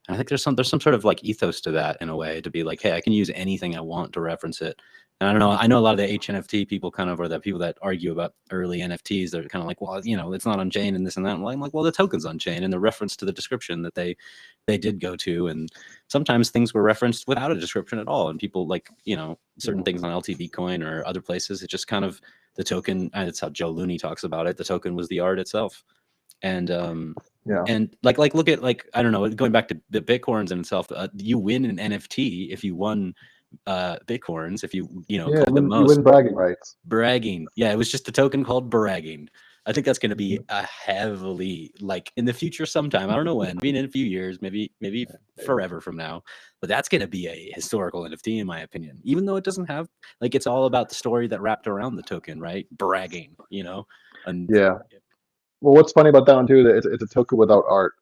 And I think there's some sort of like ethos to that in a way, to be like, hey, I can use anything I want to reference it. And I don't know. I know a lot of the HNFT people kind of, or the people that argue about early NFTs, they're kind of like, well, it's not on chain and this and that. And I'm like, well, the token's on chain and the reference to the description that they did go to. And sometimes things were referenced without a description at all. And people like, certain things on LT Bitcoin or other places, it just kind of, the token, and it's how Joe Looney talks about it. The token was the art itself. And Yeah. like look at, like, I don't know, going back to the Bitcorns in itself, you win an NFT if you won Bitcorns, if you Yeah. collect the You win most. bragging rights. Bragging. Yeah, it was just a token called bragging. I think that's going to be a heavily, like, in the future sometime. I don't know when. Maybe in a few years, maybe Maybe. forever from now. But that's going to be a historical NFT in my opinion. Even though it doesn't have, like, it's all about the story that wrapped around the token, right? Bragging, and Yeah. Well, what's funny about that one too? That it's a token without art,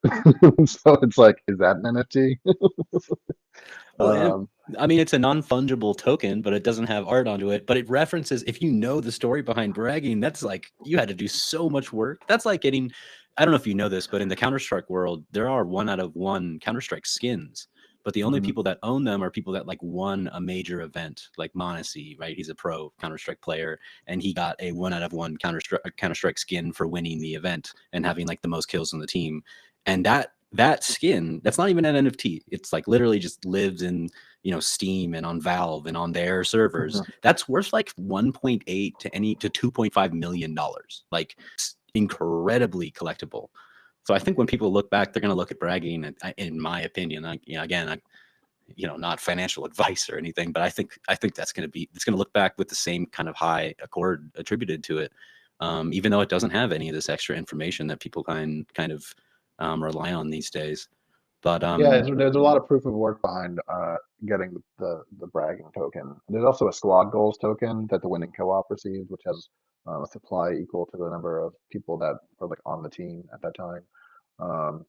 so it's like, is that an NFT? well, Um, I mean, it's a non-fungible token, but it doesn't have art onto it. But it references, if you know the story behind bragging, that's like, you had to do so much work. That's like getting, I don't know if you know this, but in the Counter-Strike world, there are 1 out of 1 Counter-Strike skins. But the only mhm. people that own them are people that like won a major event, like Monacy, right? He's a pro Counter-Strike player, and he got a 1 out of 1 Counter-Strike skin for winning the event and having like the most kills on the team. And that skin, that's not even an NFT. It's like literally just lives in, Steam and on Valve and on their servers. Mhm. That's worth like 1.8 to 2.5 million dollars. Like, it's incredibly collectible. So I think when people look back, they're going to look at bragging. And in my opinion, again, not financial advice or anything, but I think it's going to look back with the same kind of high accord attributed to it, even though it doesn't have any of this extra information that people kind of rely on these days. But Yeah, there's a lot of proof of work behind getting the bragging token. There's also a squad goals token that the winning co-op receives, which has a supply equal to the number of people that are like on the team at that time. Um,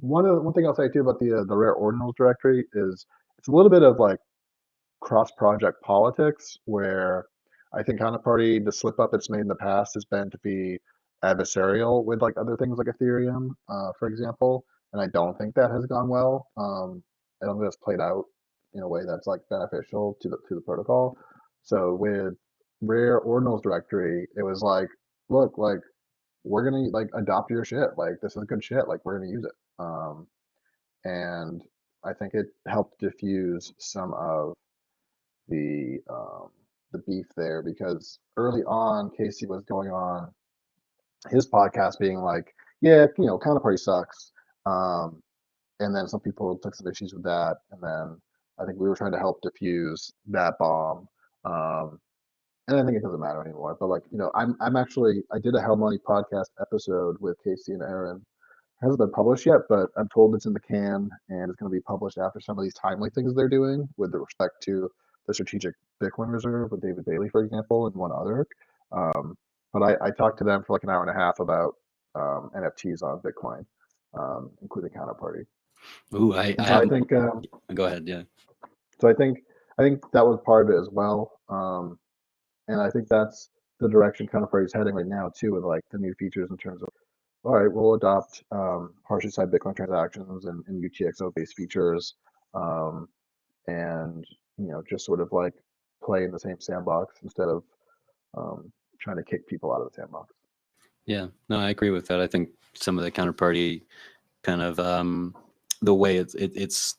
one thing I'll say too about the rare ordinals directory is it's a little bit of like cross-project politics where I think Counterparty, the slip up it's made in the past has been to be adversarial with like other things like Ethereum, for example, and I don't think that has gone well. I don't think that's played out in a way that's like beneficial to the protocol. So with Rare Ordinals directory, it was like, look, like we're gonna like adopt your shit. Like this is good shit. Like we're gonna use it. And I think it helped diffuse some of the um, the beef there because early on Casey was going on his podcast being like, yeah, Counterparty sucks, and then some people took some issues with that, and then I think we were trying to help diffuse that bomb, um, and I think it doesn't matter anymore. But like, I'm actually I did a Hell Money podcast episode with Casey and Aaron hasn't been published yet, but I'm told it's in the can and it's going to be published after some of these timely things they're doing with respect to the strategic Bitcoin reserve with David Bailey, for example, and one other. But I talked to them for like an hour and a half about NFTs on Bitcoin, including Counterparty. Ooh, I And so I haven't. think Go ahead. Yeah. so I think that was part of it as well. And I think that's the direction Counterparty is heading right now too, with like the new features in terms of, all right, we'll adopt partially signed Bitcoin transactions and UTXO based features, and just sort of like play in the same sandbox instead of trying to kick people out of the sandbox. Yeah. No, I agree with that. I think some of the Counterparty kind of the way it's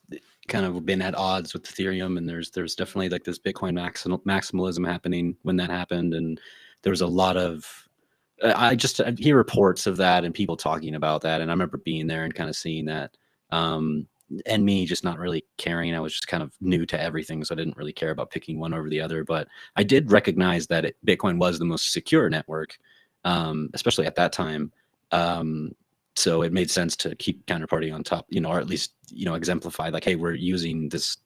kind of been at odds with Ethereum, and there's definitely like this Bitcoin maximalism happening when that happened, and there was a lot of I hear reports of that and people talking about that, and I remember being there and kind of seeing that, and me just not really caring. I was just kind of new to everything, so I didn't really care about picking one over the other. But I did recognize that Bitcoin was the most secure network, especially at that time. So it made sense to keep Counterparty on top, or at least, exemplify like, hey, we're using this,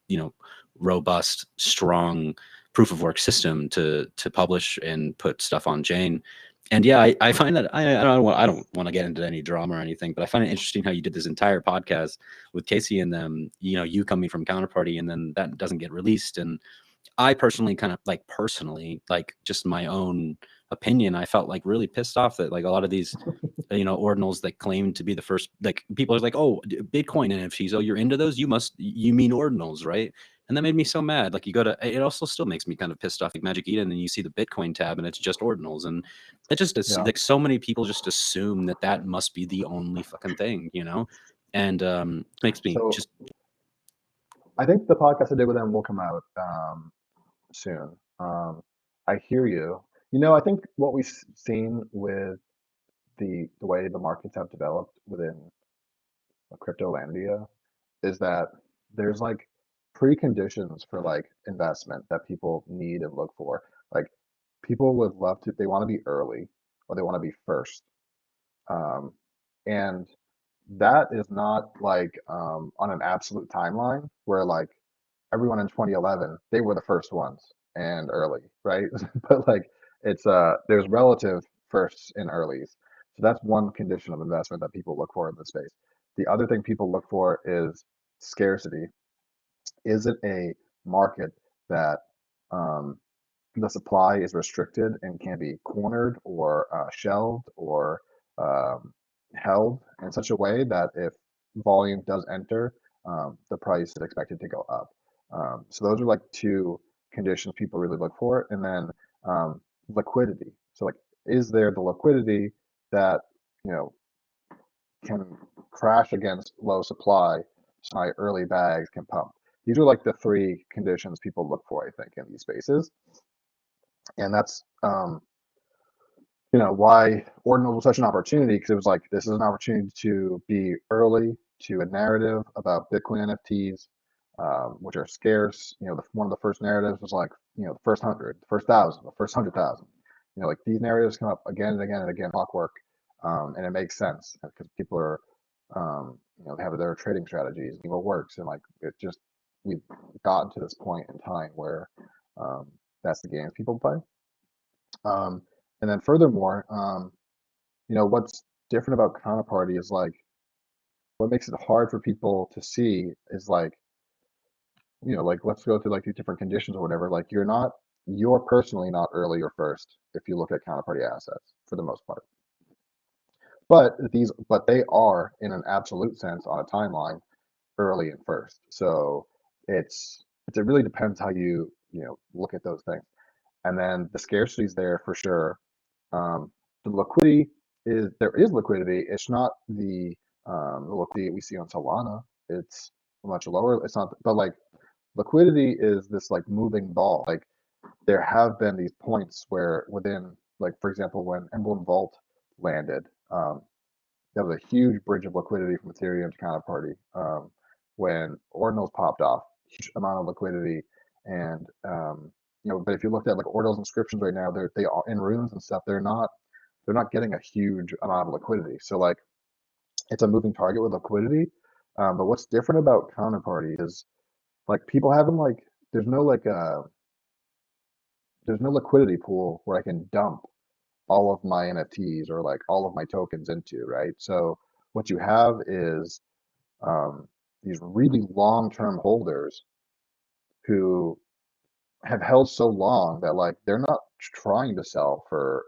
robust, strong proof of work system to publish and put stuff on chain. And yeah, I find that I don't want to get into any drama or anything, but I find it interesting how you did this entire podcast with Casey and them, you coming from Counterparty, and then that doesn't get released. And I personally just my own opinion, I felt like really pissed off that like a lot of these, ordinals that claim to be the first, like people are like, oh, Bitcoin NFTs, oh, you're into those, you mean ordinals, right? And that made me so mad. Like it also still makes me kind of pissed off, like Magic Eden, and then you see the Bitcoin tab and it's just ordinals. And it just is Yeah. like so many people just assume that must be the only fucking thing, and makes me So just, I think the podcast I did with them will come out soon. I hear you. I think what we've seen with the way the markets have developed within Cryptolandia is that there's like preconditions for like investment that people need and look for. Like people would love to, they want to be early or they want to be first. Um, and that is not like on an absolute timeline where like everyone in 2011, they were the first ones and early, right? But like it's there's relative firsts and earlies. So that's one condition of investment that people look for in this space. The other thing people look for is scarcity. Is it a market that um, the supply is restricted and can be cornered or shelved or um, held in such a way that if volume does enter, the price is expected to go up. So those are like two conditions people really look for. And then liquidity. So like, is there the liquidity that, you know, can crash against low supply so my early bags can pump? These are like the three conditions people look for, I think, in these spaces. And that's why Ordinals was such an opportunity, because it was like, this is an opportunity to be early to a narrative about Bitcoin NFTs, which are scarce. One of the first narratives was like, the first 100, the first 1,000, the first 100,000. Like these narratives come up again and again and again, clockwork, and it makes sense because people are, they have their trading strategies, what works, and like we've gotten to this point in time where that's the games people play. And then furthermore, what's different about Counterparty is like, what makes it hard for people to see is like, like let's go through like these different conditions or whatever. Like you're personally not early or first if you look at Counterparty assets for the most part. But they are in an absolute sense on a timeline early and first. So it really depends how you look at those things. And then the scarcity is there for sure. The liquidity there is liquidity. It's not the liquidity we see on Solana. It's much lower. It's not, but like liquidity is this like moving ball. Like there have been these points where within, like for example, when Emblem Vault landed, there was a huge bridge of liquidity from Ethereum to Counterparty. When Ordinals popped off, huge amount of liquidity, and but if you looked at like Ordinals inscriptions right now, they are in runes and stuff. They're not getting a huge amount of liquidity. So like it's a moving target with liquidity. But what's different about Counterparty is like people haven't like there's no liquidity pool where I can dump all of my NFTs or like all of my tokens into, right? So what you have is these really long-term holders who have held so long that like they're not trying to sell for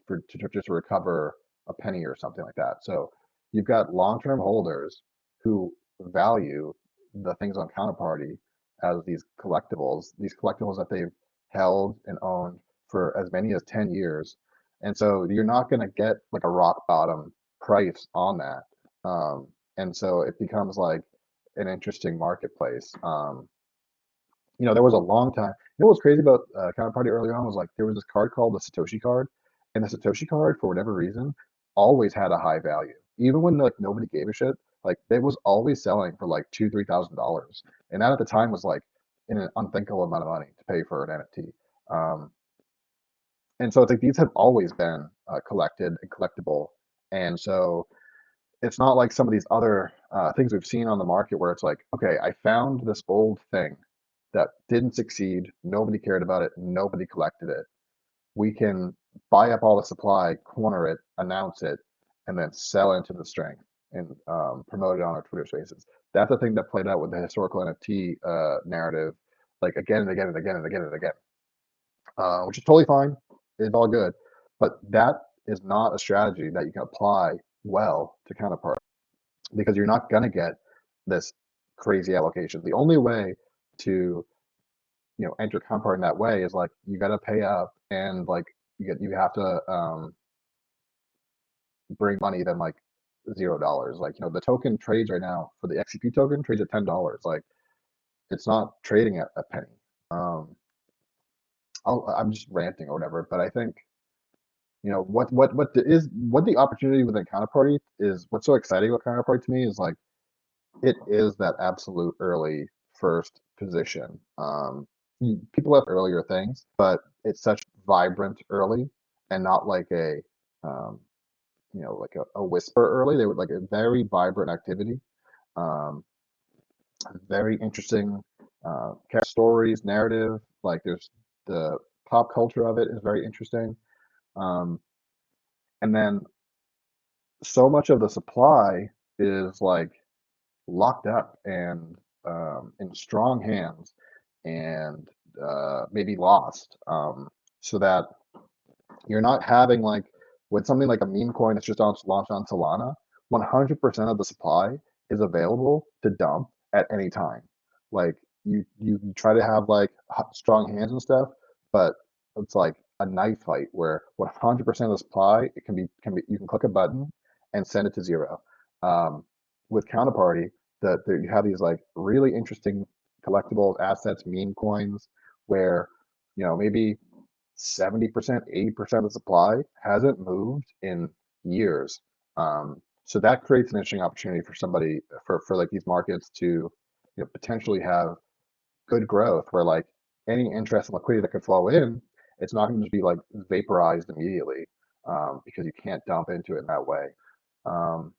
for to just recover a penny or something like that. So you've got long-term holders who value the things on Counterparty as these collectibles that they've held and owned for as many as 10 years. And so you're not going to get like a rock bottom price on that. And so it becomes like an interesting marketplace. There was a long time. You know what's crazy about Counterparty early on was like there was this card called the Satoshi card, and the Satoshi card for whatever reason always had a high value, even when like nobody gave a shit. Like it was always selling for like $2,000, $3,000, and that at the time was like an unthinkable amount of money to pay for an NFT. Um, and so it's like these have always been collected and collectible, and so it's not like some of these other things we've seen on the market where it's like, okay, I found this old thing that didn't succeed. Nobody cared about it. Nobody collected it. We can buy up all the supply, corner it, announce it, and then sell into the strength and promote it on our Twitter Spaces. That's the thing that played out with the historical NFT narrative, like again and again and again and again and again, which is totally fine. It's all good, but that is not a strategy that you can apply well to Counterpart because you're not going to get this crazy allocation. The only way to enter Counterpart in that way is like you got to pay up and like you have to bring money then like $0. Like the token trades right now for the XCP token trades at $10. Like it's not trading at a penny. I'm just ranting or whatever, but I think what the opportunity within Counterparty is. What's so exciting about Counterparty to me is like it is that absolute early first position. People have earlier things, but it's such vibrant early and not like um, like a whisper early. They were like a very vibrant activity, um, very interesting stories, narrative. Like there's the pop culture of it is very interesting. Um, and then so much of the supply is like locked up and in strong hands and maybe lost. So that you're not having like with something like a meme coin that's just launched on Solana, 100% of the supply is available to dump at any time. Like you try to have like strong hands and stuff, but it's like a knife fight where 100% of the supply it can be you can click a button and send it to zero. With Counterparty, that you have these like really interesting collectibles, assets, meme coins, where maybe 70%, 80% of the supply hasn't moved in years. So that creates an interesting opportunity for somebody for like these markets to potentially have good growth where like any interest and liquidity that could flow in, it's not going to just be like vaporized immediately because you can't dump into it in that way. Um,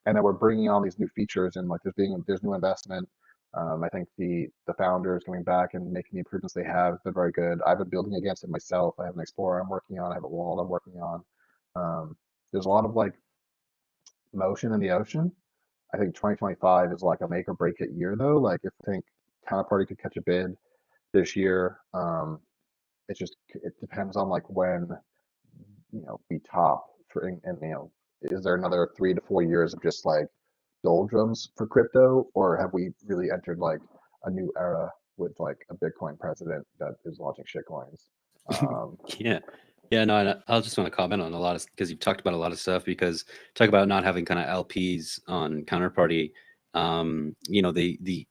and then we're bringing on these new features and like there's new investment. I think the founders coming back and making the improvements they have been very good. I've been building against it myself. I have an Explorer I'm working on. I have a wall I'm working on. There's a lot of like motion in the ocean. I think 2025 is like a make or break it year though. Like if I think Counterparty could catch a bid this year, it depends on like when we top for and is there another 3 to 4 years of just like doldrums for crypto, or have we really entered like a new era with like a Bitcoin president that is launching shitcoins? Yeah. Yeah, no, and I'll just want to comment on a lot of because you've talked about a lot of stuff because talk about not having kind of LPs on Counterparty. The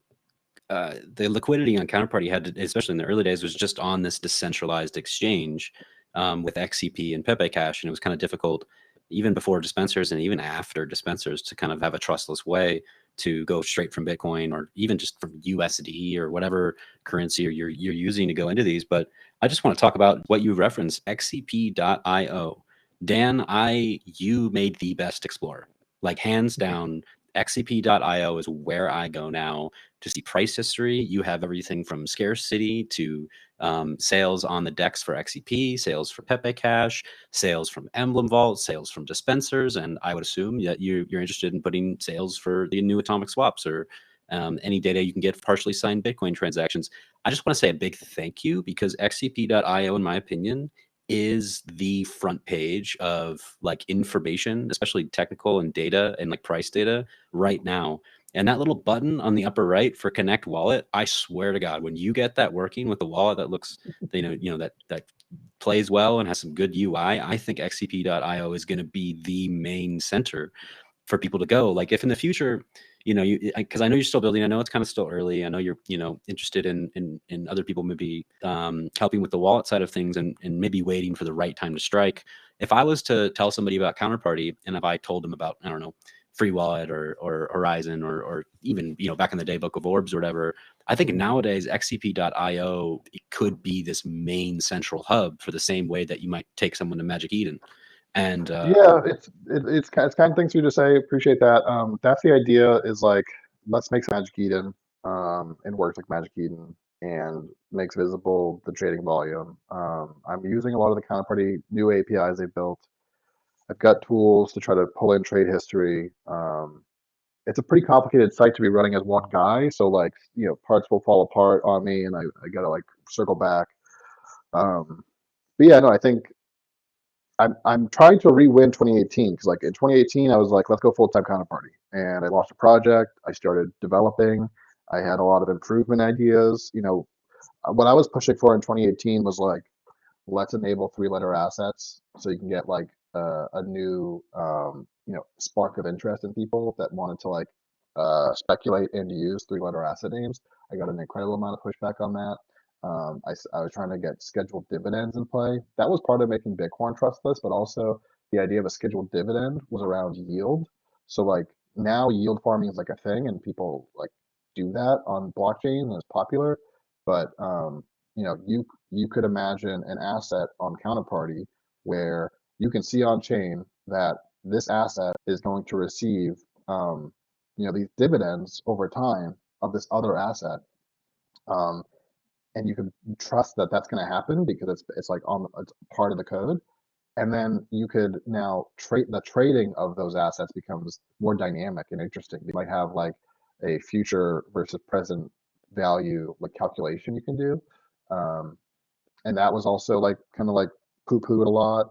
liquidity on Counterparty had to, especially in the early days, was just on this decentralized exchange with XCP and Pepe Cash, and it was kind of difficult even before dispensers and even after dispensers to kind of have a trustless way to go straight from Bitcoin or even just from USD or whatever currency you're using to go into these. But I just want to talk about what you referenced, XCP.io. Dan, you made the best Explorer. Like hands down, XCP.io is where I go now to see price history. You have everything from scarcity to sales on the DEX for XCP, sales for Pepe Cash, sales from Emblem Vault, sales from dispensers, and I would assume that you're interested in putting sales for the new atomic swaps or any data you can get for partially signed Bitcoin transactions. I just want to say a big thank you, because XCP.io, in my opinion, is the front page of like information, especially technical and data and like price data right now. And that little button on the upper right for connect wallet, I swear to God, when you get that working with a wallet that looks, that plays well and has some good UI, I think XCP.io is going to be the main center for people to go. Like if in the future, because I know you're still building, I know it's kind of still early. I know you're, interested in other people maybe helping with the wallet side of things and maybe waiting for the right time to strike. If I was to tell somebody about Counterparty, and if I told them about, I don't know, Free Wallet or Horizon or even, back in the day, Book of Orbs or whatever, I think nowadays XCP.io could be this main central hub for the same way that you might take someone to Magic Eden. And Yeah, it's kind of things for you to say. Appreciate that. That's the idea. Is like, let's make some Magic Eden, and works like Magic Eden and makes visible the trading volume. I'm using a lot of the Counterparty new APIs they built. I've got tools to try to pull in trade history. It's a pretty complicated site to be running as one guy, so like, parts will fall apart on me, and I gotta like circle back. But yeah, no, I think I'm trying to re-win 2018, because like in 2018 I was like, let's go full-time Counterparty, and I launched a project. I started developing. I had a lot of improvement ideas. What I was pushing for in 2018 was like, let's enable three-letter assets so you can get like a new spark of interest in people that wanted to like speculate and use three-letter asset names. I got an incredible amount of pushback on that. I was trying to get scheduled dividends in play. That was part of making Bitcoin trustless, but also the idea of a scheduled dividend was around yield. So like now yield farming is like a thing, and people like do that on blockchain, and it's popular. But you could imagine an asset on Counterparty where you can see on chain that this asset is going to receive these dividends over time of this other asset. And you can trust that that's going to happen because it's like it's part of the code. And then you could now trade the trading of those assets becomes more dynamic and interesting. You might have like a future versus present value like calculation you can do. And that was also like kind of like poo-pooed a lot.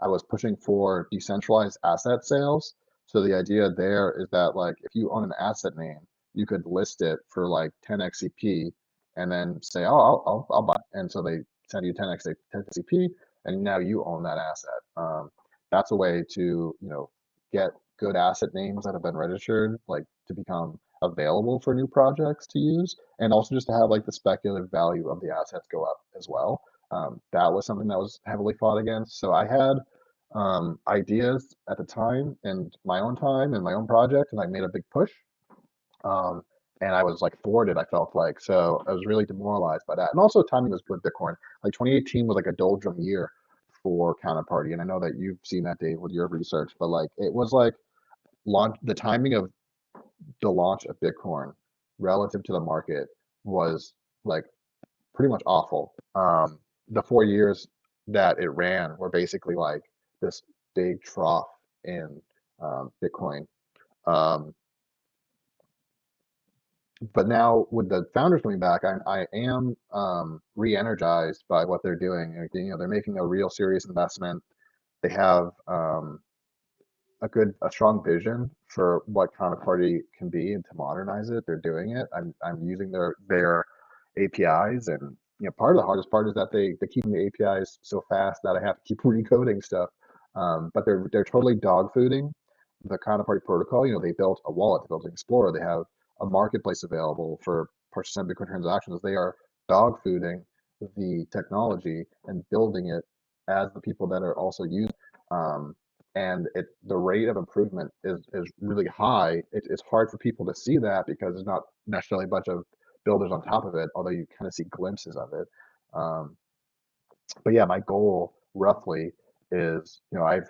I was pushing for decentralized asset sales. So the idea there is that like if you own an asset name, you could list it for like 10 XCP and then say, oh, I'll buy it. And so they send you 10 XCP, and now you own that asset. That's a way to get good asset names that have been registered, like to become available for new projects to use, and also just to have like the speculative value of the assets go up as well. That was something that was heavily fought against. So I had ideas at the time and my own time and my own project, and I made a big push. Um, and I was like thwarted, I felt like. So I was really demoralized by that. And also timing was good, Bitcoin. Like 2018 was like a doldrum year for Counterparty. And I know that you've seen that, Dave, with your research, but like it was like the timing of the launch of Bitcoin relative to the market was like pretty much awful. The 4 years that it ran were basically like this big trough in Bitcoin. Um, but now with the founders coming back, I am re-energized by what they're doing. They're making a real serious investment. They have a strong vision for what Counterparty can be, and to modernize it. They're doing it. I'm using their APIs, and part of the hardest part is that they keeping the APIs so fast that I have to keep recoding stuff. But they're totally dog fooding the Counterparty protocol. They built a wallet, they built an Explorer, they have a marketplace available for purchasing Bitcoin transactions. They are dog fooding the technology and building it as the people that are also using. And the rate of improvement is really high. It's hard for people to see that because there's not necessarily a bunch of builders on top of it, although you kind of see glimpses of it. But yeah, my goal roughly is, I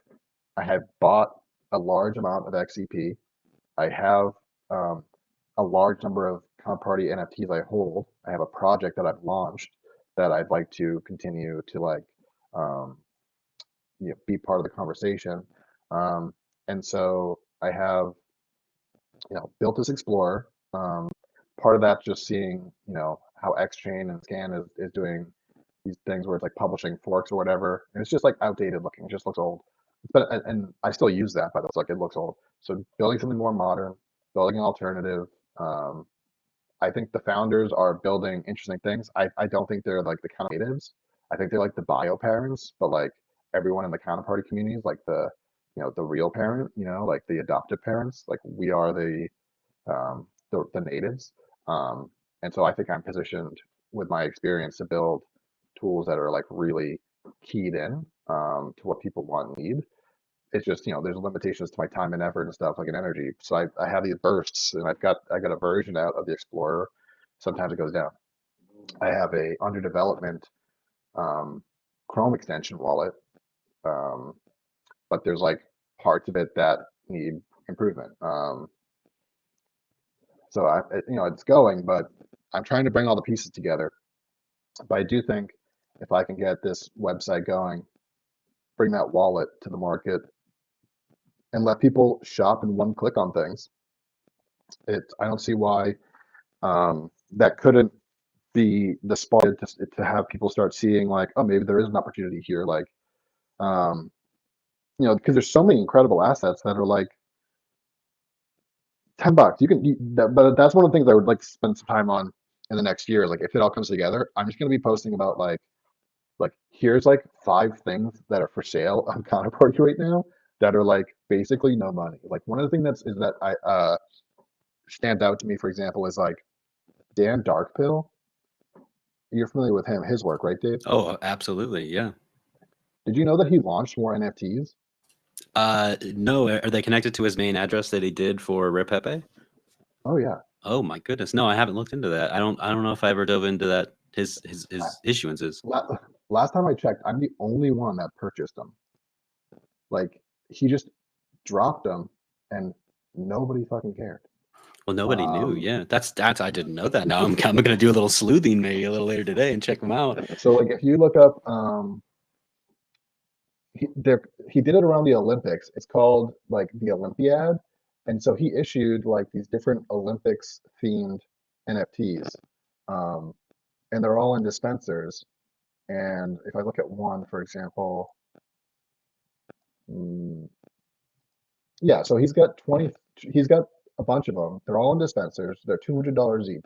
have bought a large amount of XCP. I have a large number of Counterparty NFTs I hold. I have a project that I've launched that I'd like to continue to like be part of the conversation. And so I have built this Explorer. Part of that just seeing how Xchain and Scan is doing these things where it's like publishing forks or whatever, and it's just like outdated looking. It just looks old. But and I still use that, but it's like it looks old. So building something more modern, building an alternative. I think the founders are building interesting things. I don't think they're like the kind of natives. I think they're like the bio parents, but like everyone in the counterparty community is like the real parent, like the adoptive parents. Like we are the natives. And so I think I'm positioned with my experience to build tools that are like really keyed in to what people want and need. It's just there's limitations to my time and effort and stuff like an energy. So I have these bursts, and I got a version out of the Explorer. Sometimes it goes down. I have a under development Chrome extension wallet, but there's like parts of it that need improvement. So it's going, but I'm trying to bring all the pieces together. But I do think if I can get this website going, bring that wallet to the market, and let people shop in one click on things, I don't see why that couldn't be the spark to have people start seeing like, oh, maybe there is an opportunity here. Like, because there's so many incredible assets that are like $10. But that's one of the things I would like to spend some time on in the next year. Like if it all comes together, I'm just going to be posting about like here's like 5 things that are for sale on Counterparty right now that are like basically no money. Like one of the things that I stands out to me, for example, is like Dan Darkpill. You're familiar with him, his work, right, Dave? Oh, absolutely, yeah. Did you know that he launched more NFTs? No, are they connected to his main address that he did for Repepe? Oh yeah. Oh my goodness, no, I haven't looked into that. I don't know if I ever dove into that. His issuances. Last time I checked, I'm the only one that purchased them. Like he just dropped them, and nobody fucking cared. Well, nobody knew. Yeah, that's I didn't know that. Now I'm gonna do a little sleuthing maybe a little later today and check them out. So like if you look up, he did it around the Olympics. It's called like the Olympiad, and so he issued like these different Olympics themed NFTs, and they're all in dispensers. And if I look at one, for example, yeah, so he's got a bunch of them. They're all in dispensers. They're $200 each,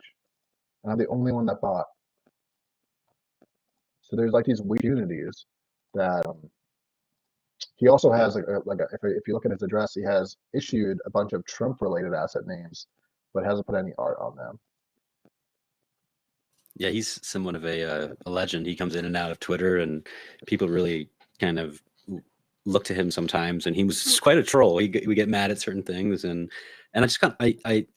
and I'm the only one that bought. So there's like these weird unities that he also has if you look at his address, he has issued a bunch of Trump-related asset names, but hasn't put any art on them. Yeah, he's somewhat of a legend. He comes in and out of Twitter, and people really kind of look to him sometimes. And he was quite a troll. We get mad at certain things, and I just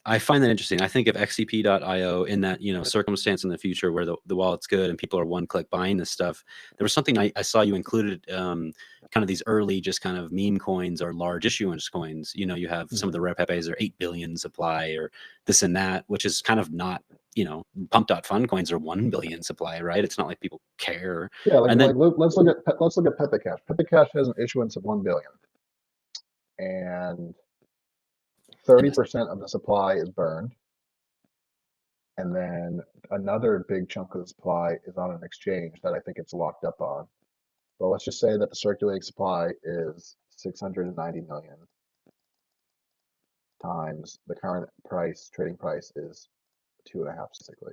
I find that interesting. I think if XCP.io in that circumstance in the future where the wallet's good and people are one click buying this stuff, there was something I saw you included kind of these early just kind of meme coins or large issuance coins. You have some of the Repepes are 8 billion supply or this and that, which is kind of not. Pump.fun coins are 1 billion supply, right? It's not like people care. Yeah, and then, let's look at Pepe Cash. Pepe Cash has an issuance of 1 billion, and 30% of the supply is burned, and then another big chunk of the supply is on an exchange that I think it's locked up on. But let's just say that the circulating supply is 690 million times the current trading price is 2.5 basically.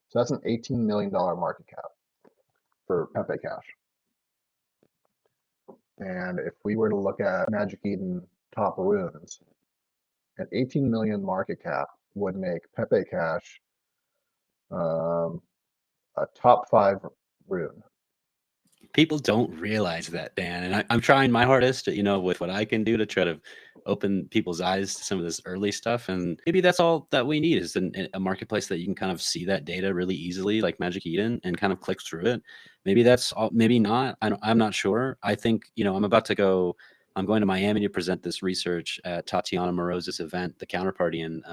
So that's an $18 million market cap for Pepe Cash. And if we were to look at Magic Eden top runes, an 18 million market cap would make Pepe Cash a top 5 rune. People don't realize that, Dan, and I'm trying my hardest, with what I can do to try to open people's eyes to some of this early stuff. And maybe that's all that we need is a marketplace that you can kind of see that data really easily, like Magic Eden, and kind of click through it. Maybe that's all, maybe not. I'm not sure. I think, I'm about to go I'm going to Miami to present this research at Tatiana Moroza's event, the Counterparty, and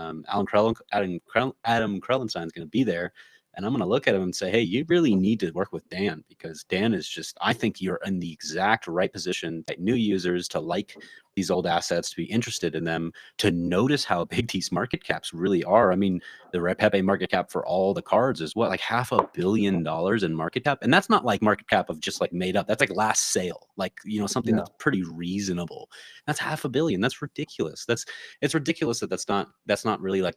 Adam Krellenstein is going to be there. And I'm going to look at him and say, hey, you really need to work with Dan, because Dan is just, I think you're in the exact right position to new users, to like these old assets, to be interested in them, to notice how big these market caps really are. I mean, the Pepe market cap for all the cards is what, like $500 million in market cap? And that's not like market cap of just like made up. That's like last sale, like, you know, something that's pretty reasonable. That's $500 million. That's ridiculous. It's ridiculous that that's not really like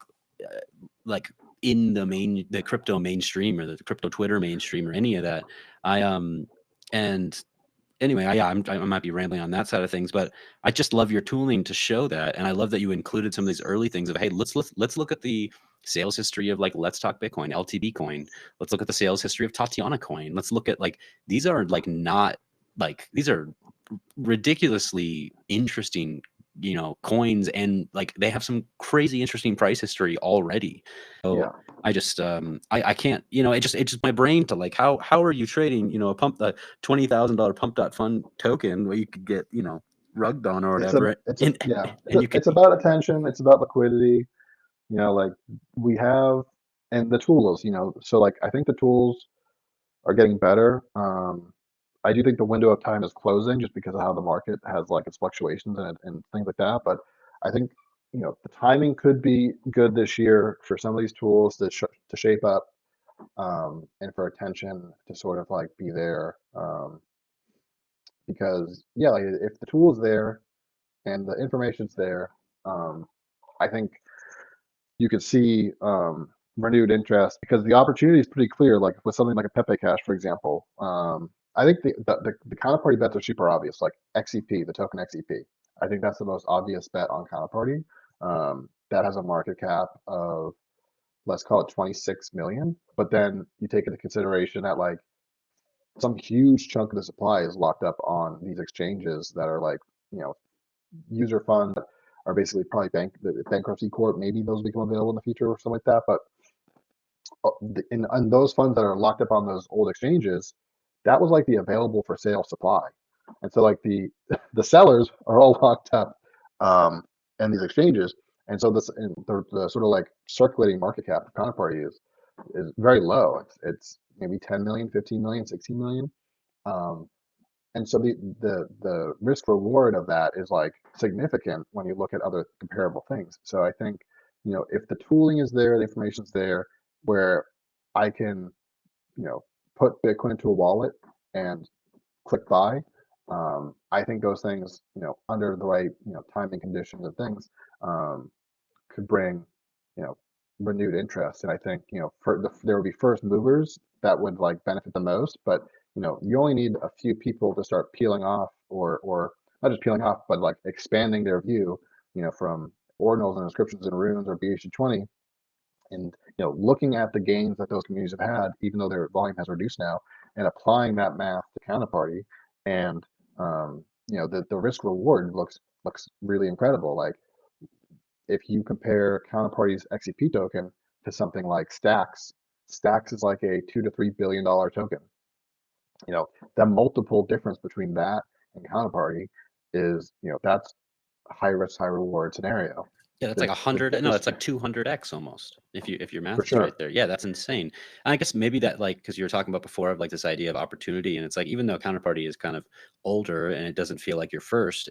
in the crypto mainstream or the crypto Twitter mainstream or any of that. And anyway, I might be rambling on that side of things, but I just love your tooling to show that. And I love that you included some of these early things of, hey, let's look at the sales history of like Let's Talk Bitcoin, LTB coin. Let's look at the sales history of Tatiana coin. Let's look at like, these are like not like, these are ridiculously interesting, you know, coins, and like they have some crazy interesting price history already. So I just I can't, you know, it just my brain to like, how are you trading, you know, a $20,000 pump.fund token where you could get, you know, rugged on or whatever. It's about attention, it's about liquidity, you know, like we have, and the tools, you know, so like I think the tools are getting better. I do think the window of time is closing just because of how the market has like its fluctuations and things like that. But I think, you know, the timing could be good this year for some of these tools to shape up, and for attention to sort of like be there. Because yeah, like if the tool is there and the information's there, I think you could see renewed interest, because the opportunity is pretty clear. Like with something like a Pepe Cash, for example, I think the counterparty bets are super obvious, like XEP, the token XEP. I think that's the most obvious bet on counterparty. That has a market cap of, let's call it 26 million. But then you take into consideration that like some huge chunk of the supply is locked up on these exchanges that are like, you know, user funds that are basically probably bankruptcy court. Maybe those become available in the future or something like that. But in those funds that are locked up on those old exchanges, that was like the available for sale supply. And so like the sellers are all locked up in these exchanges. And so the sort of like circulating market cap of Counterparty is very low. It's maybe 10 million, 15 million, 16 million. And so the risk reward of that is like significant when you look at other comparable things. So I think, you know, if the tooling is there, the information's there, where I can, you know, put Bitcoin into a wallet and click buy, I think those things, you know, under the right, you know, timing conditions and things, could bring, you know, renewed interest. And I think, you know, there would be first movers that would like benefit the most, but you know, you only need a few people to start peeling off, or not just peeling off, but like expanding their view, you know, from ordinals and inscriptions and runes or BHD20, and you know, looking at the gains that those communities have had, even though their volume has reduced now, and applying that math to Counterparty, and you know, the risk reward looks really incredible. Like if you compare Counterparty's XCP token to something like Stacks is like a $2 to $3 billion token. You know, the multiple difference between that and Counterparty is, you know, that's a high risk, high reward scenario. Yeah, that's like 100. No, that's like 200x almost. If your math is right there. Yeah, that's insane. And I guess maybe that, like, because you were talking about before of like this idea of opportunity, and it's like, even though Counterparty is kind of older and it doesn't feel like you're first,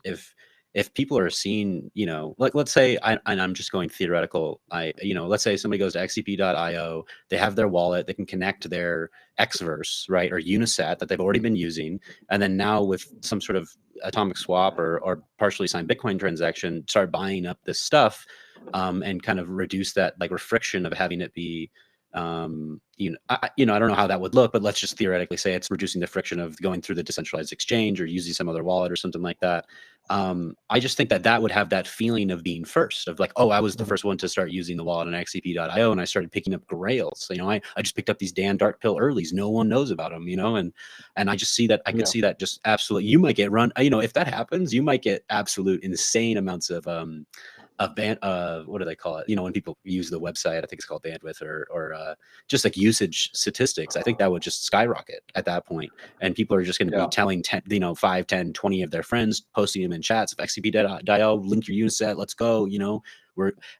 if people are seeing, you know, like let's say, and I'm just going theoretical, you know, let's say somebody goes to xcp.io, they have their wallet, they can connect their Xverse, right, or Unisat that they've already been using, and then now with some sort of atomic swap or partially signed Bitcoin transaction, start buying up this stuff, and kind of reduce that like friction of having it be, you know, I don't know how that would look, but let's just theoretically say it's reducing the friction of going through the decentralized exchange or using some other wallet or something like that. I just think that would have that feeling of being first, of like, oh, I was the first one to start using the wallet on xcp.io, and I started picking up grails. You know, I just picked up these Dan Dark Pill earlies. No one knows about them, you know, and I just see that, I could see that just absolutely, you might get run, you know, if that happens, you might get absolute insane amounts of what do they call it? You know, when people use the website, I think it's called bandwidth or just like usage statistics. I think that would just skyrocket at that point. And people are just going to be telling 10, 5, 10, 20 of their friends, posting them in chats of XCP.io, link your Useset, let's go,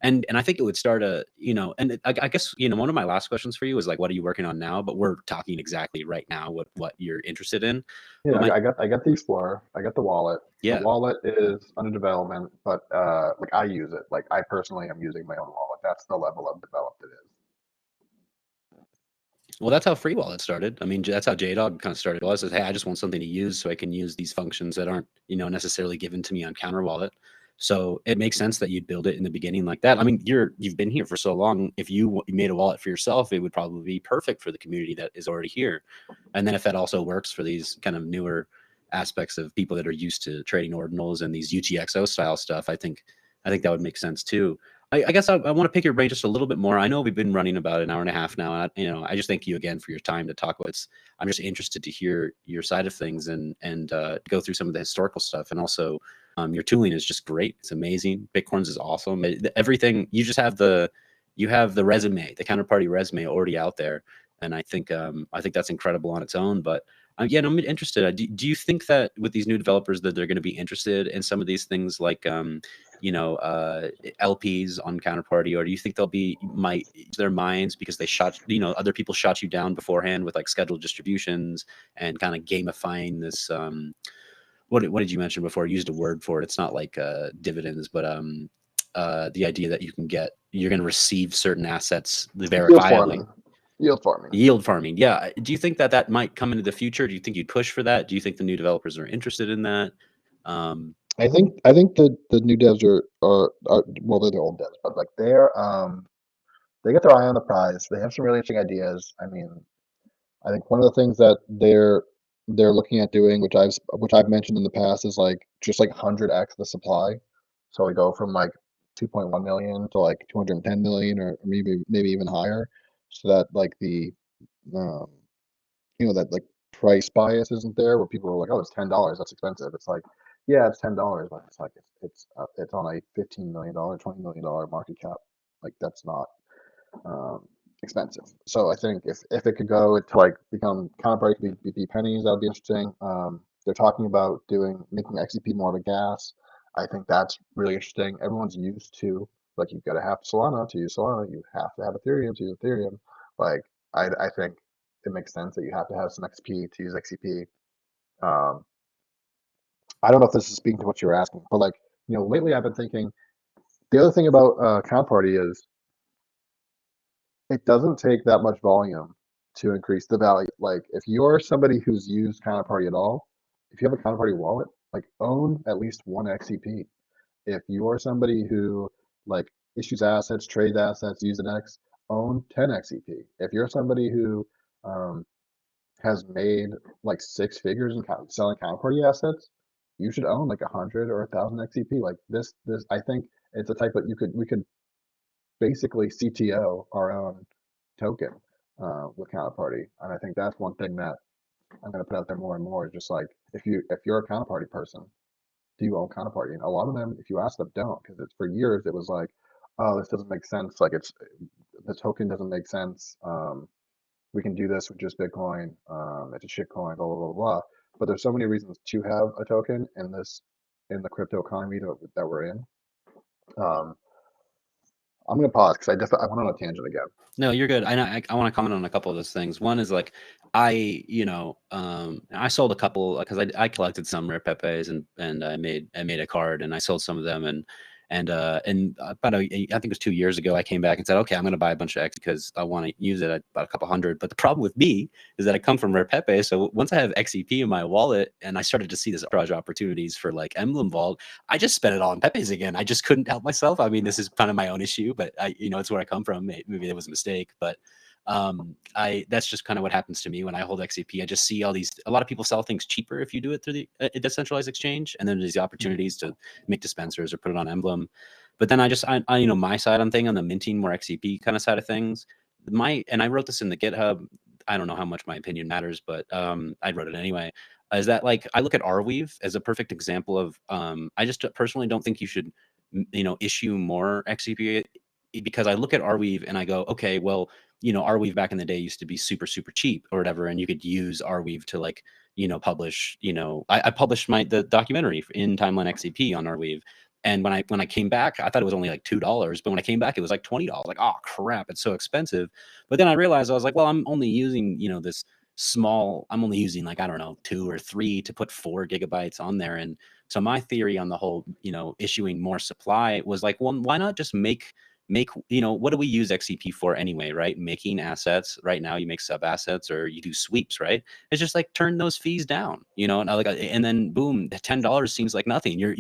and I think it would start and I guess, one of my last questions for you is like, what are you working on now? But we're talking exactly right now what you're interested in. Yeah, I got the Explorer, I got the wallet. Yeah. The wallet is under development, but like I use it. Like I personally am using my own wallet. That's the level of developed it is. Well, that's how Free Wallet started. I mean, that's how JDog kind of started. Was hey, I just want something to use so I can use these functions that aren't, necessarily given to me on Counter Wallet. So it makes sense that you'd build it in the beginning like that. I mean, you've been here for so long. If you made a wallet for yourself, it would probably be perfect for the community that is already here. And then if that also works for these kind of newer aspects of people that are used to trading ordinals and these UTXO style stuff, I think that would make sense too. I guess I want to pick your brain just a little bit more. I know we've been running about an hour and a half now, and I just thank you again for your time to talk about it. I'm just interested to hear your side of things and go through some of the historical stuff, and also your tooling is just great. It's amazing. Bitcorns is awesome. Everything you just have the resume, the counterparty resume already out there, and I think that's incredible on its own. But yeah, I'm interested. Do you think that with these new developers that they're going to be interested in some of these things like LPs on Counterparty, or do you think might use their minds because they other people shot you down beforehand with like scheduled distributions and kind of gamifying this what did you mention before? I used a word for it. It's not like dividends, but the idea that you're going to receive certain assets verifiably. Yield farming. Yeah. Do you think that might come into the future? Do you think you'd push for that? Do you think the new developers are interested in that? I think the new devs are well, they're the old devs, but like they get their eye on the prize. They have some really interesting ideas. I mean, I think one of the things that they're looking at doing, which I've mentioned in the past, is like just like 100x the supply. So we go from like 2.1 million to like 210 million, or maybe even higher, so that like the that like price bias isn't there, where people are like, oh, it's $10, that's expensive. It's like, yeah, it's $10, but it's like it's on a $15 million, $20 million market cap. Like that's not expensive. So I think if it could go to like become Counterparty could be pennies, that would be interesting. They're talking about making XCP more of a gas. I think that's really interesting. Everyone's used to like you've got to have Solana to use Solana. You have to have Ethereum to use Ethereum. Like I think it makes sense that you have to have some XP to use XCP. I don't know if this is speaking to what you're asking, but like lately I've been thinking the other thing about Counterparty is it doesn't take that much volume to increase the value. Like if you're somebody who's used Counterparty at all, if you have a Counterparty wallet, like own at least one XCP. If you are somebody who like issues assets, trades assets, use an X, own 10 XCP. If you're somebody who has made like 6 figures in selling Counterparty assets, you should own like 100 or 1,000 XCP. Like this, I think it's a type that we could basically CTO our own token with Counterparty, and I think that's one thing that I'm going to put out there more and more. Is just like if you're a Counterparty person, do you own Counterparty? And a lot of them, if you ask them, don't, because it's for years it was like, oh, this doesn't make sense. Like the token doesn't make sense. We can do this with just Bitcoin. It's a shitcoin, blah blah blah blah. But there's so many reasons to have a token in the crypto economy that we're in. I'm going to pause because I went on a tangent again. No, you're good. I want to comment on a couple of those things. One is like, I sold a couple because I collected some rare pepes and I made a card and I sold some of them and about I think it was 2 years ago, I came back and said, okay, I'm going to buy a bunch of X because I want to use it. I bought a couple hundred. But the problem with me is that I come from rare pepe. So once I have XCP in my wallet and I started to see this arbitrage opportunities for like Emblem Vault, I just spent it all in pepes again. I just couldn't help myself. I mean, this is kind of my own issue, but it's where I come from. Maybe it was a mistake, but that's just kind of what happens to me when I hold XCP. I just see a lot of people sell things cheaper if you do it through the decentralized exchange, and then there's the opportunities to make dispensers or put it on Emblem. But then I my side on the minting more XCP kind of side of things. And I wrote this in the GitHub. I don't know how much my opinion matters, but I wrote it anyway. Is that like I look at Arweave as a perfect example of I just personally don't think you should issue more XCP, because I look at Arweave and I go, okay, well, Arweave back in the day used to be super, super cheap or whatever. And you could use Arweave to like, publish, I published the documentary in TIMELINEXCP on Arweave. And when I came back, I thought it was only like $2, but when I came back, it was like $20. Like, oh crap, it's so expensive. But then I realized, I was like, well, I'm only using, this small, I'm only using like, I don't know, 2 or 3 to put 4 gigabytes on there. And so my theory on the whole, issuing more supply was like, well, why not just make, what do we use XCP for anyway, right? Making assets. Right now you make sub assets or you do sweeps, right? It's just like turn those fees down, and then boom, $10 seems like nothing. You're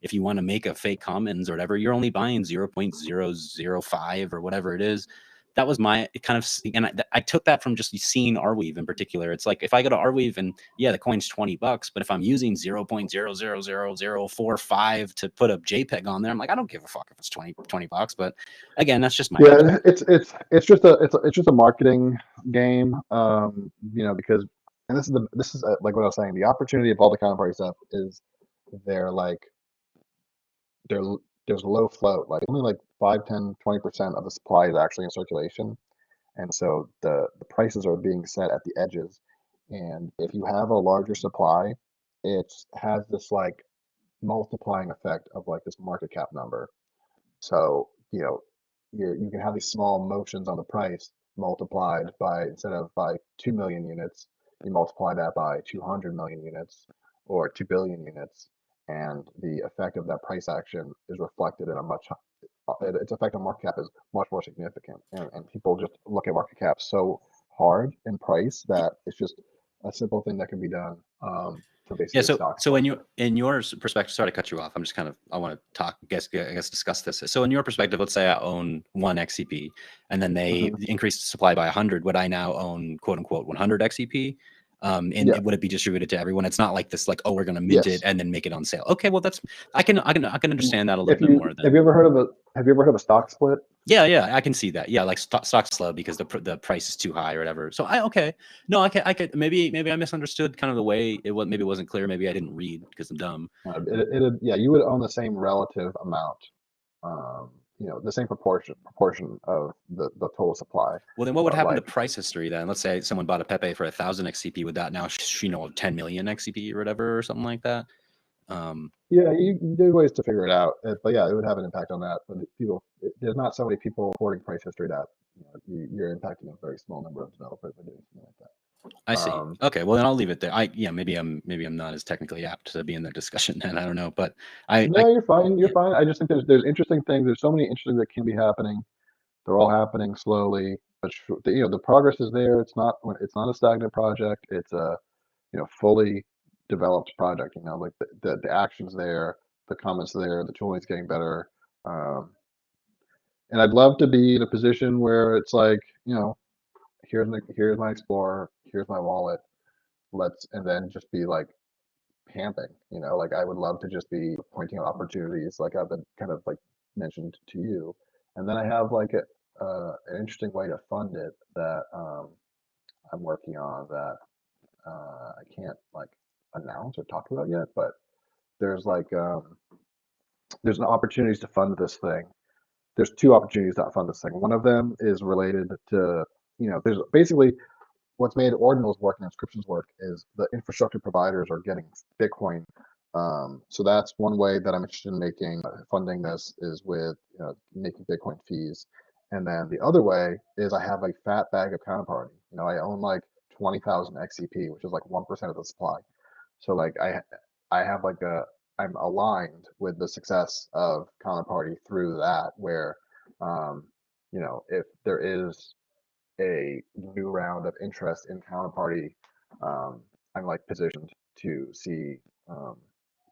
if you want to make a fake commons or whatever, you're only buying 0.005 or whatever it is. That was my kind of, and I took that from just seeing Arweave in particular. It's like if I go to Arweave and yeah, the coin's $20, but if I'm using 0.000045 to put a JPEG on there, I'm like, I don't give a fuck if it's $20. But again, that's just my perspective. It's just a marketing game, because, and this is like what I was saying. The opportunity of all the counterparty stuff is they're like they're there's low float, like only like 5, 10, 20% of the supply is actually in circulation. And so the prices are being set at the edges. And if you have a larger supply, it has this like multiplying effect of like this market cap number. So, you can have these small motions on the price multiplied by, instead of by 2 million units, you multiply that by 200 million units or 2 billion units. And the effect of that price action is reflected in its effect on market cap is much more significant. And people just look at market cap so hard in price that it's just a simple thing that can be done. To Yeah. basically stock. So in your perspective, sorry to cut you off. I'm just I want to talk, I guess discuss this. So in your perspective, let's say I own 1 XCP and then they increase the supply by 100. Would I now own quote unquote 100 XCP? And would it be distributed to everyone? It's not like this, like, oh, we're going to mint it and then make it on sale. Okay. Well, I can understand that a little bit more. Have you ever heard of a stock split? Yeah, I can see that. Yeah, like stock's slow because the price is too high or whatever. So I could maybe I misunderstood kind of the way maybe it wasn't clear. Maybe I didn't read because I'm dumb. You would own the same relative amount, the same proportion of the total supply. Well, then what would happen to price history then? Let's say someone bought a Pepe for 1,000 XCP. Would that now 10 million XCP or whatever or something like that? There's ways to figure it out, but yeah, it would have an impact on that. But there's not so many people reporting price history that you're impacting a very small number of developers by doing something like that. I see. Okay, well then I'll leave it there. Maybe I'm not as technically apt to be in the discussion, and I don't know, but you're fine. You're fine. I just think there's interesting things. There's so many interesting that can be happening. They're all happening slowly, but the progress is there. It's not a stagnant project. It's a fully developed project. Like the action's there, the comments there, the tooling is getting better. And I'd love to be in a position where it's like, here's my Explorer, here's my wallet, and then just be like camping. Like I would love to just be pointing out opportunities, like I've been kind of like mentioned to you, and then I have like an interesting way to fund it that I'm working on that I can't like announce or talk about yet, but there's there's an opportunities to fund this thing. There's 2 opportunities to fund this thing. One of them is related to, there's basically what's made Ordinals work and inscriptions work is the infrastructure providers are getting Bitcoin. So that's one way that I'm interested in funding this is with making Bitcoin fees. And then the other way is I have a fat bag of Counterparty. I own like 20,000 XCP, which is like 1% of the supply. So like I have like I'm aligned with the success of Counterparty through that, where if there is a new round of interest in Counterparty, I'm like positioned to see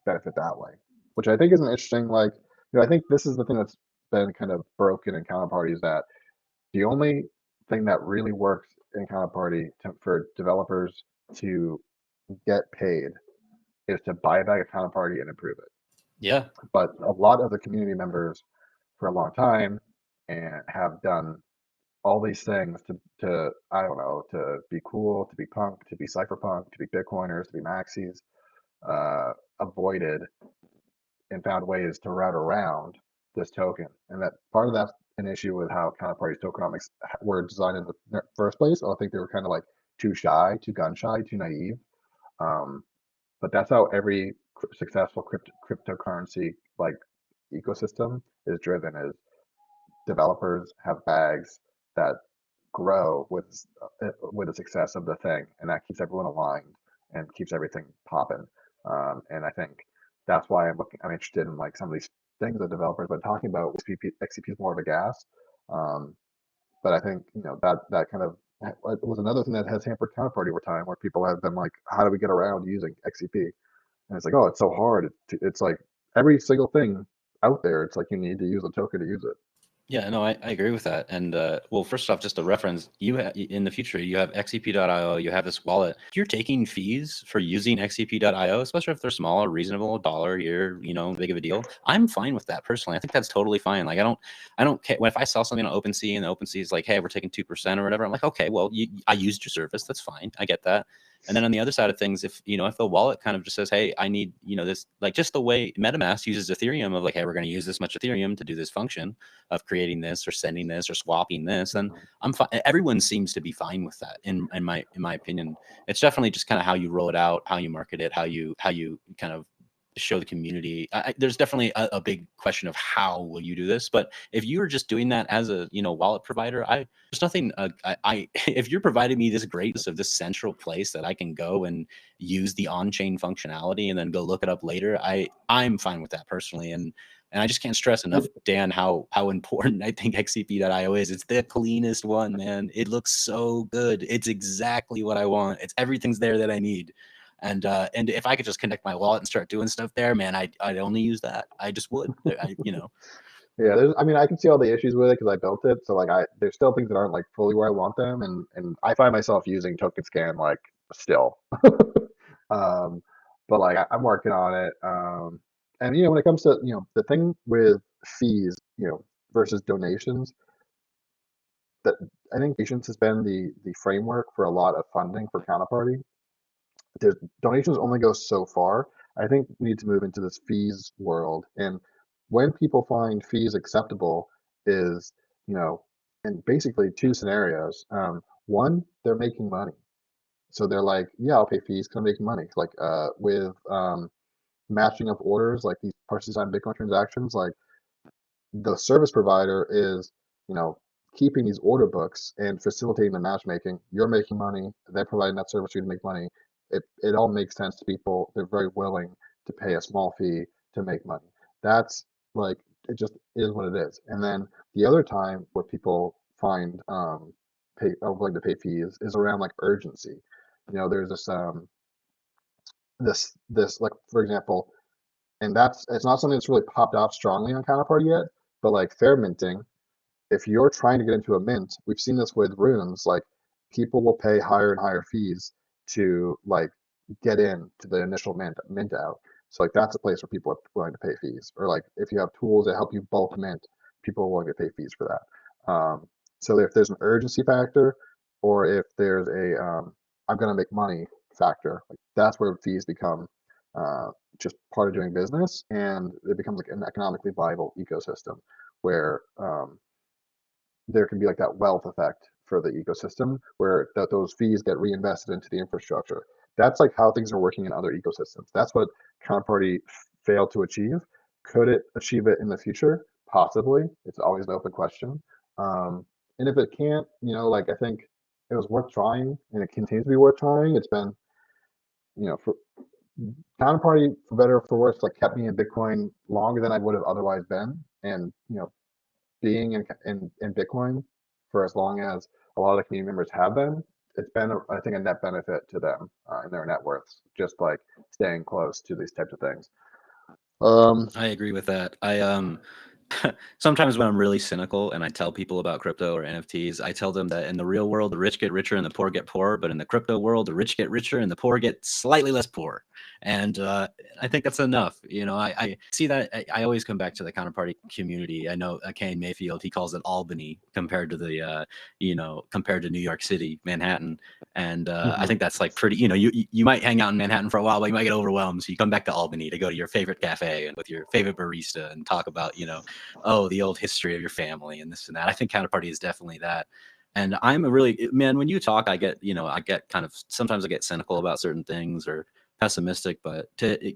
benefit that way, which I think is an interesting, like, I think this is the thing that's been kind of broken in Counterparty is that the only thing that really works in Counterparty for developers to get paid is to buy a bag of Counterparty and improve it. Yeah. But a lot of the community members for a long time and have done all these things to I don't know, to be cool, to be punk, to be cypherpunk, to be Bitcoiners, to be maxis, avoided and found ways to route around this token. And that part of that's an issue with how Counterparty's tokenomics were designed in the first place. I think they were kind of like too shy, too gun shy, too naive. But that's how every successful cryptocurrency like ecosystem is driven. Is developers have bags that grow with the success of the thing, and that keeps everyone aligned and keeps everything popping. And I think that's why I'm interested in like some of these things that developers have been talking about. XCP is more of a gas, but I think that kind of was another thing that has hampered Counterparty over time, where people have been like, how do we get around using XCP? And it's like, oh, it's so hard. It's like every single thing out there, it's like you need to use a token to use it. Yeah, no, I agree with that. And well, first off, just a reference, in the future, you have XCP.io, you have this wallet. If you're taking fees for using XCP.io, especially if they're small or reasonable, $1 a year, big of a deal, I'm fine with that personally. I think that's totally fine. Like, I don't care if I sell something on OpenSea and the OpenSea is like, hey, we're taking 2% or whatever. I'm like, okay, well, I used your service. That's fine. I get that. And then on the other side of things, if the wallet kind of just says, hey, I need, this, like just the way MetaMask uses Ethereum of like, hey, we're going to use this much Ethereum to do this function of creating this or sending this or swapping this, then I'm fine. Everyone seems to be fine with that. In my opinion, it's definitely just kind of how you roll it out, how you market it, how you kind of show the community. There's definitely a big question of how will you do this, but if you were just doing that as a wallet provider, there's nothing. If you're providing me this greatness of this central place that I can go and use the on-chain functionality and then go look it up later, I'm fine with that personally. And I just can't stress enough, Dan, how important I think XCP.io is. It's the cleanest one, man. It looks so good. It's exactly what I want. Everything's there that I need. And if I could just connect my wallet and start doing stuff there, man, I'd only use that. I just would. Yeah, I can see all the issues with it because I built it. So like there's still things that aren't like fully where I want them, and I find myself using token scan like still. But like I'm working on it. And when it comes to the thing with fees, versus donations, that I think patience has been the framework for a lot of funding for Counterparty. Donations only go so far. I think we need to move into this fees world. And when people find fees acceptable is, in basically two scenarios. One, they're making money. So they're like, yeah, I'll pay fees because I'm making money. Like with matching of orders, like these partially signed Bitcoin transactions, like the service provider is, keeping these order books and facilitating the matchmaking. You're making money. They're providing that service for you to make money. It all makes sense to people. They're very willing to pay a small fee to make money. That's like, it just is what it is. And then the other time where people find are willing to pay fees is around like urgency. There's this like, for example, and it's not something that's really popped off strongly on Counterparty yet, but like fair minting, if you're trying to get into a mint, we've seen this with runes, like people will pay higher and higher fees to like get in to the initial mint out. So like that's a place where people are willing to pay fees. Or like if you have tools that help you bulk mint, people are willing to pay fees for that. So if there's an urgency factor, or if there's a I'm going to make money factor, like that's where fees become just part of doing business, and it becomes like an economically viable ecosystem where there can be like that wealth effect for the ecosystem where those fees get reinvested into the infrastructure. That's like how things are working in other ecosystems. That's what Counterparty failed to achieve. Could it achieve it in the future? Possibly. It's always an open question. And if it can't, like I think it was worth trying, and it continues to be worth trying. It's been, for Counterparty, for better or for worse, like kept me in Bitcoin longer than I would have otherwise been. And being in Bitcoin for as long as a lot of the community members have been, it's been, I think, a net benefit to them and their net worths, just like staying close to these types of things. I agree with that. Sometimes when I'm really cynical and I tell people about crypto or NFTs, I tell them that in the real world, the rich get richer and the poor get poorer. But in the crypto world, the rich get richer and the poor get slightly less poor. And I think that's enough. I see that. I always come back to the Counterparty community. I know Kane Mayfield, he calls it Albany compared to compared to New York City, Manhattan. And I think that's like pretty, you might hang out in Manhattan for a while, but you might get overwhelmed. So you come back to Albany to go to your favorite cafe and with your favorite barista and talk about, oh, the old history of your family and this and that. I think Counterparty is definitely that. And I'm a really, man, when you talk, I get kind of, sometimes I get cynical about certain things or pessimistic, but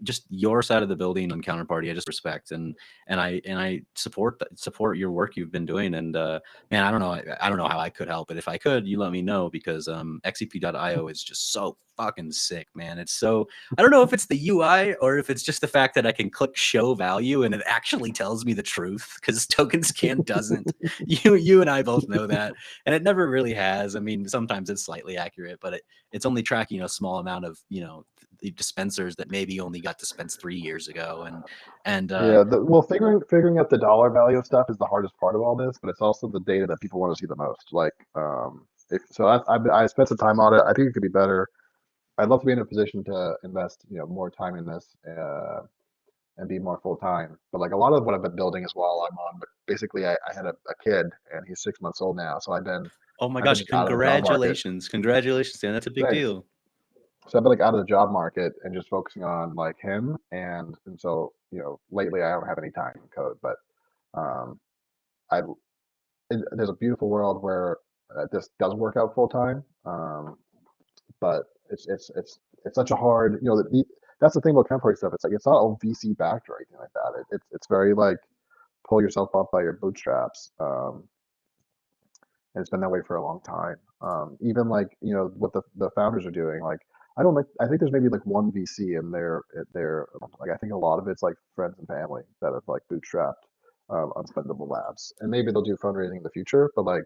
just your side of the building on Counterparty, I just respect and I support your work you've been doing. And man, I don't know how I could help, but if I could, you let me know, because xcp.io is just so fucking sick, man. It's so, I don't know if it's the UI or if it's just the fact that I can click show value and it actually tells me the truth, because TokensCan doesn't. You and I both know that, and it never really has. I mean, sometimes it's slightly accurate, but it's only tracking a small amount of the dispensers that maybe only got dispensed 3 years ago, and Yeah, well, figuring out the dollar value of stuff is the hardest part of all this, but it's also the data that people want to see the most. Like, so I spent some time on it. I think it could be better. I'd love to be in a position to invest, more time in this, and be more full time. But like a lot of what I've been building is while I'm on. But basically, I had a kid, and he's 6 months old now, so oh my I've been gosh, just out of the job market. congratulations, Dan. That's a big Thanks. deal. So I've been like out of the job market and just focusing on like him, and so lately I don't have any time to code, but um, I there's a beautiful world where this does work out full time, but it's such a hard, that's the thing about Counterparty stuff. It's like it's not all VC backed or anything like that. It's very like pull yourself up by your bootstraps, and it's been that way for a long time. Even like what the founders are doing, like I think there's maybe like one VC in their like I think a lot of it's like friends and family that have like bootstrapped Unspendable Labs, and maybe they'll do fundraising in the future, but like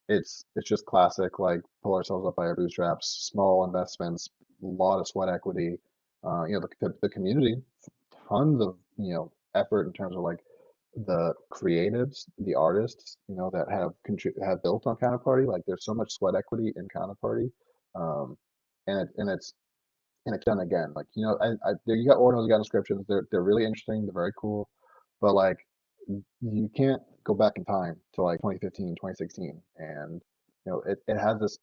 it's just classic like pull ourselves up by our bootstraps, small investments, a lot of sweat equity. The community, tons of effort in terms of like the creatives, the artists, that have built on Counterparty. Like there's so much sweat equity in Counterparty, um, and it's done again. Like you got Ordinals, you got inscriptions. They're really interesting. They're very cool, but like you can't go back in time to like 2015, 2016, and it has this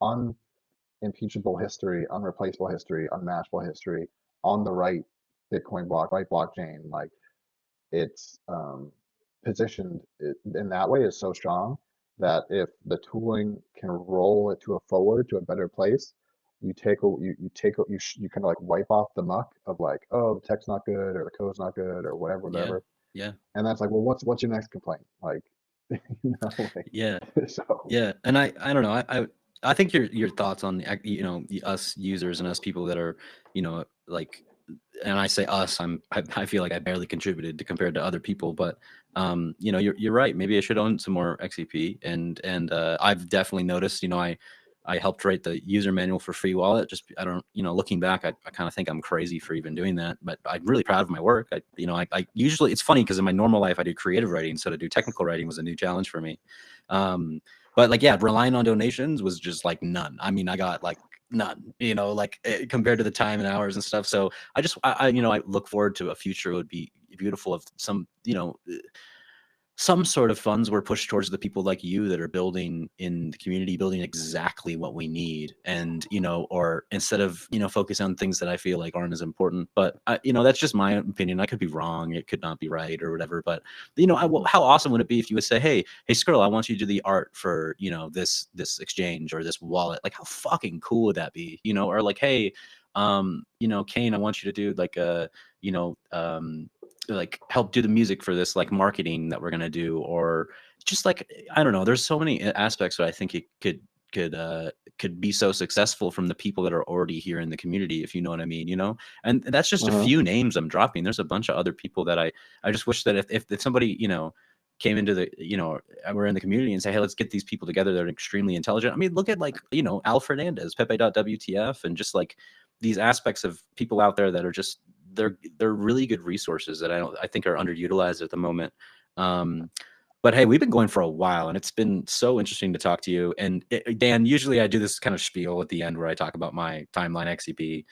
unimpeachable history, unreplaceable history, unmatchable history on the right Bitcoin block, right blockchain. Like it's positioned in that way is so strong that if the tooling can roll it to a forward to a better place, you kind of like wipe off the muck of like, oh, the tech's not good or the code's not good or Yeah, whatever. yeah, And that's like, well, what's your next complaint? Like, like, yeah, so yeah. And I don't know. I think your thoughts on us users and us people that are like, and I say us, I feel like I barely contributed to compared to other people, but you're right. Maybe I should own some more XCP, and I've definitely noticed. I helped write the user manual for Free Wallet. Just I don't, looking back, I kind of think I'm crazy for even doing that, but I'm really proud of my work. I usually, it's funny because in my normal life I do creative writing, so to do technical writing was a new challenge for me. But like, yeah, relying on donations was just like none. I mean, I got like none, like compared to the time and hours and stuff. So I look forward to a future. It would be beautiful if some sort of funds were pushed towards the people like you that are building in the community, building exactly what we need. And, or instead of, focus on things that I feel like aren't as important, but that's just my opinion. I could be wrong. It could not be right or whatever, but how awesome would it be if you would say, Hey, Skrill, I want you to do the art for, this exchange or this wallet. Like how fucking cool would that be? Or like, Hey, Kane, I want you to do like a, like help do the music for this like marketing that we're going to do, or just like I don't know, there's so many aspects that I think it could be so successful from the people that are already here in the community, if you know what I mean, and that's just a uh few names I'm dropping. There's a bunch of other people that I just wish that if somebody came into the we're in the community and say, hey, let's get these people together, they're extremely intelligent. I mean, look at like Al Fernandez, Pepe.wtf, and just like these aspects of people out there that are just they're really good resources that I think are underutilized at the moment. But hey, we've been going for a while, and it's been so interesting to talk to you. And Dan, usually I do this kind of spiel at the end where I talk about my TimeLineXCP,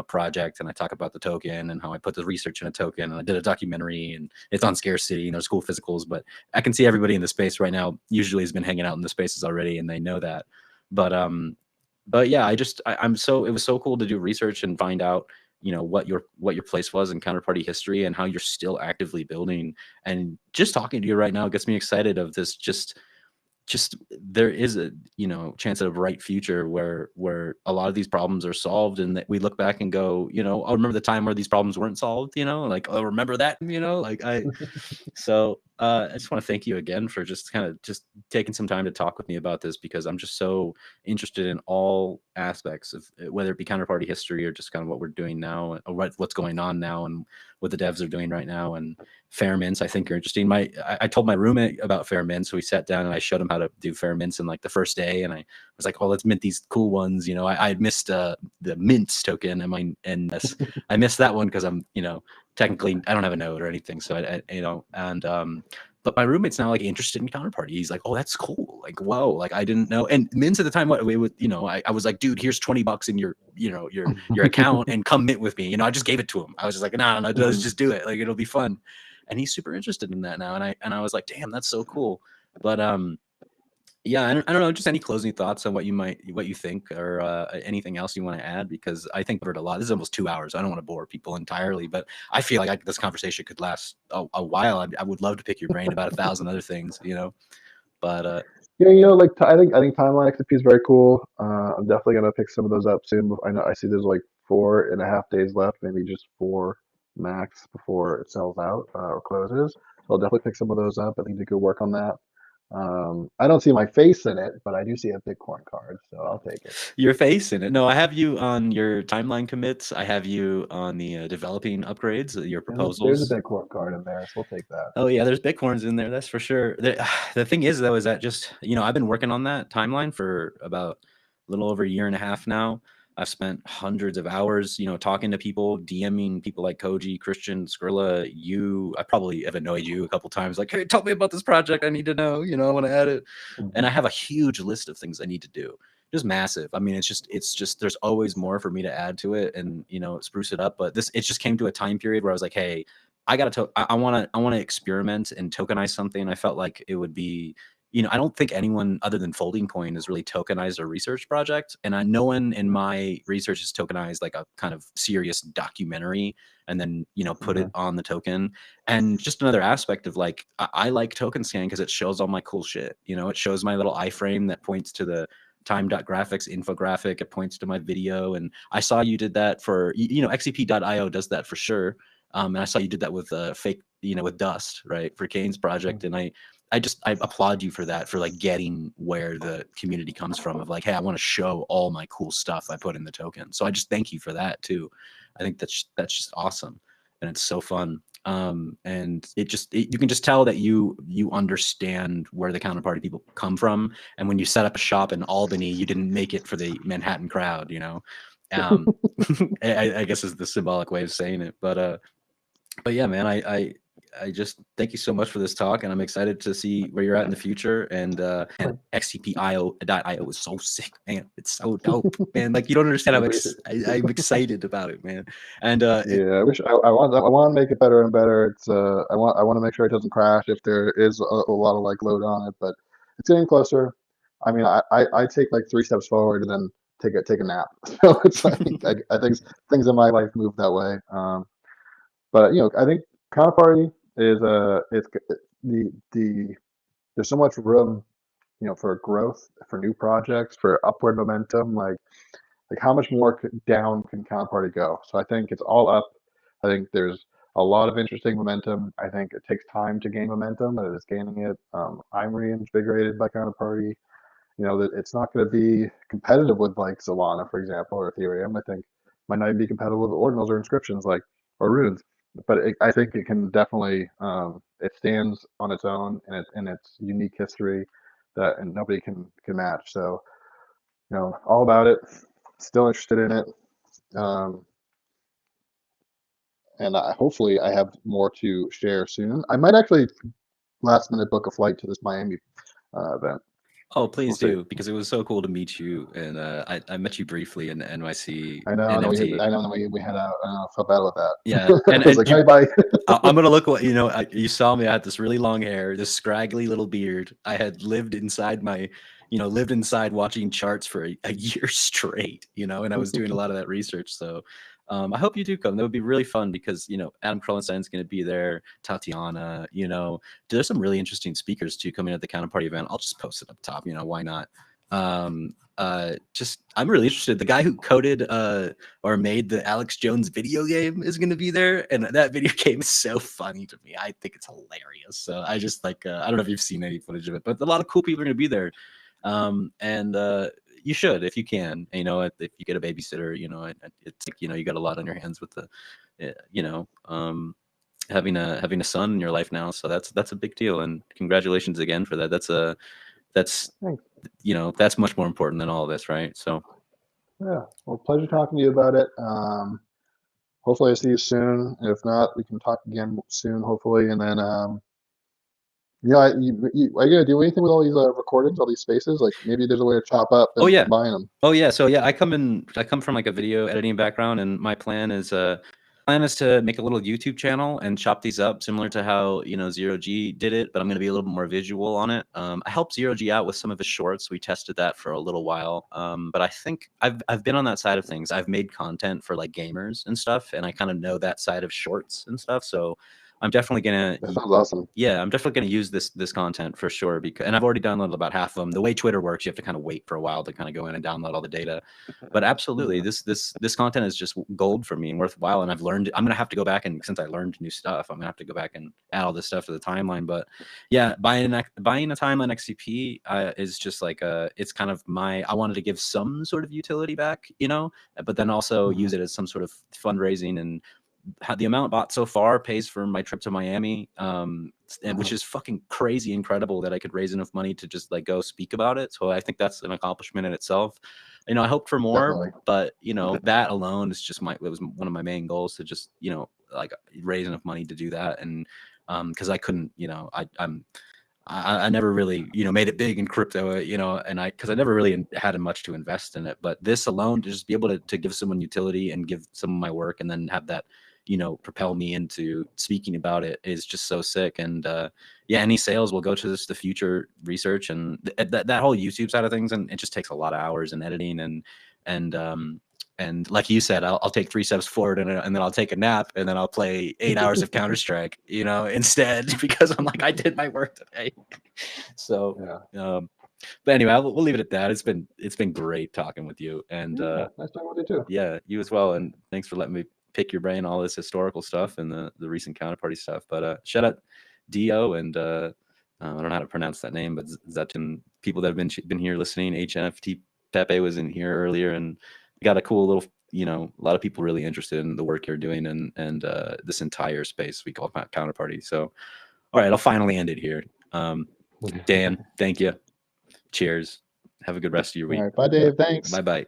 project, and I talk about the token and how I put the research in a token, and I did a documentary, and it's on Scarcity, and there's cool physicals. But I can see everybody in the space right now usually has been hanging out in the spaces already, and they know that. But but yeah, I'm so, it was so cool to do research and find out, what your place was in Counterparty history and how you're still actively building. And just talking to you right now gets me excited of this. Just there is a chance of a bright future where a lot of these problems are solved, and that we look back and go, I remember the time where these problems weren't solved, like, oh, remember that, like so I just want to thank you again for just kind of just taking some time to talk with me about this, because I'm just so interested in all aspects of whether it be Counterparty history or just kind of what we're doing now, or what's going on now and what the devs are doing right now. And fair mints, I think, are interesting. I told my roommate about fair mints, so we sat down and I showed him how to do fair mints in like the first day, and I was like, oh, let's mint these cool ones. I had missed the mints token, I missed that one because I'm technically I don't have a node or anything, so but my roommate's now like interested in Counterparty. He's like, oh, that's cool. Like, whoa, like I didn't know. And mints at the time, what we would, I was like, dude, here's $20 in your account and come mint with me. I just gave it to him. I was just like, no, let's just do it. Like, it'll be fun. And he's super interested in that now. And I was like, damn, that's so cool. But yeah, I don't know. Just any closing thoughts on what you think, or anything else you want to add? Because I think we've heard a lot. This is almost 2 hours. I don't want to bore people entirely, but I feel like this conversation could last a while. I would love to pick your brain about 1,000 other things, But Yeah, like I think TimeLineXP is very cool. I'm definitely gonna pick some of those up soon. I know I see there's like 4.5 days left, maybe just 4 max before it sells out or closes. So I'll definitely pick some of those up. I think you could work on that. I don't see my face in it, but I do see a Bitcoin card, so I'll take it. your face in it. No, I have you on your timeline commits. I have you on the developing upgrades, your And there's a proposals. Bitcoin card in there, so we'll take that. Oh yeah, there's Bitcorns in there. That's for sure. The thing is, though, is that just, I've been working on that timeline for about a little over a year and a half now. I've spent hundreds of hours, talking to people, DMing people like Koji, Christian, Skrilla, you. I probably have annoyed you a couple times, like, hey, tell me about this project. I need to know, I want to add it. And I have a huge list of things I need to do. Just massive. I mean, it's just there's always more for me to add to it and, spruce it up. But it just came to a time period where I was like, hey, I want to experiment and tokenize something. I felt like it would be, I don't think anyone other than Folding Coin has really tokenized a research project. And no one in my research has tokenized like a kind of serious documentary and then, put it on the token. And just another aspect of like, I like token scan because it shows all my cool shit. It shows my little iframe that points to the time.graphics infographic. It points to my video. And I saw you did that for, xcp.io does that for sure. And I saw you did that with fake, with Dust, right, for Kane's project. And I applaud you for that, for like getting where the community comes from of like, hey, I want to show all my cool stuff I put in the token. So I just thank you for that too. I think that's just awesome. And it's so fun. And you can just tell that you understand where the Counterparty people come from. And when you set up a shop in Albany, you didn't make it for the Manhattan crowd, I guess is the symbolic way of saying it. But yeah, man, I just thank you so much for this talk, and I'm excited to see where you're at in the future. And xcp.io is so sick, man. It's so dope, man. Like, you don't understand how I'm excited about it, man. And yeah, I want to make it better and better. It's I want to make sure it doesn't crash if there is a lot of like load on it, but it's getting closer. I mean, I take like 3 steps forward and then take a nap. So it's like I think things in my life move that way. But I think Counterparty is it's the there's so much room, for growth, for new projects, for upward momentum. Like how much more down can Counterparty go? So I think it's all up. I think there's a lot of interesting momentum. I think it takes time to gain momentum, but it is gaining it. I'm reinvigorated by Counterparty. That it's not going to be competitive with like Solana, for example, or Ethereum. I think it might not even be competitive with Ordinals or inscriptions or runes. But I think it can definitely it stands on its own and its unique history that and nobody can match. So all about it. Still interested in it. And hopefully I have more to share soon. I might actually last minute book a flight to this Miami event. oh, please We'll see. do, because it was so cool to meet you. And I met you briefly in the NYC I know. NFT. I know. We had out. I felt bad about that. Yeah, and I was like, "Hi, bye." I'm gonna look like, you saw me. I had this really long hair, this scraggly little beard. I had lived inside my lived inside watching charts for a year straight, and I was doing a lot of that research. So I hope you do come. That would be really fun because, Adam Krellenstein's going to be there, Tatiana, there's some really interesting speakers too coming at the Counterparty event. I'll just post it up top, why not? I'm really interested. The guy who coded or made the Alex Jones video game is going to be there, and that video game is so funny to me. I think it's hilarious. So I just like I don't know if you've seen any footage of it, but a lot of cool people are going to be there. And you should, if you can, if you get a babysitter, it's like, you got a lot on your hands with the, having a son in your life now. So that's a big deal. And congratulations again for that. That's that's much more important than all of this, right? So yeah, well, pleasure talking to you about it. Hopefully I see you soon. If not, we can talk again soon, hopefully. And then are you gonna do anything with all these recordings, all these spaces? Like maybe there's a way to chop up and combine them. So I come from like a video editing background, and my plan is to make a little YouTube channel and chop these up similar to how Zero G did it, but I'm going to be a little bit more visual on it. I helped Zero G out with some of his shorts. We tested that for a little while, but I think I've been on that side of things. I've made content for like gamers and stuff, and I kind of know that side of shorts and stuff. So I'm definitely gonna. That sounds awesome. Yeah, I'm definitely gonna use this content for sure, and I've already downloaded about half of them. The way Twitter works, you have to kind of wait for a while to kind of go in and download all the data. But absolutely, this content is just gold for me and worthwhile. And I've learned. I'm gonna have to go back, and since I learned new stuff, I'm gonna have to go back and add all this stuff to the timeline. But yeah, buying a TIMELINEXCP is just like it's kind of I wanted to give some sort of utility back, but then also use it as some sort of fundraising, and the amount bought so far pays for my trip to Miami, and which is fucking crazy incredible that I could raise enough money to just like go speak about it. So I think that's an accomplishment in itself. I hope for more, but that alone is just it was one of my main goals to just like raise enough money to do that. And because I couldn't, I never really made it big in crypto, and because I never really had much to invest in it. But this alone, to just be able to give someone utility and give some of my work, and then have that propel me into speaking about it is just so sick. And any sales will go to the future research and that whole YouTube side of things, and it just takes a lot of hours in editing and like you said, I'll take 3 steps forward and then I'll take a nap, and then I'll play 8 hours of Counter-Strike, instead, because I'm like, I did my work today. So but anyway, we'll leave it at that. It's been great talking with you, and nice talking with you too. Yeah, you as well, and thanks for letting me pick your brain, all this historical stuff and the recent Counterparty stuff. But shout out Dio and I don't know how to pronounce that name, but Zetin, people that have been here listening. HNFT Pepe was in here earlier, and got a cool little, a lot of people really interested in the work you're doing and this entire space we call Counterparty. So, all right, I'll finally end it here. Dan, thank you. Cheers. Have a good rest of your week. All right, bye, Dave. Thanks. Bye-bye.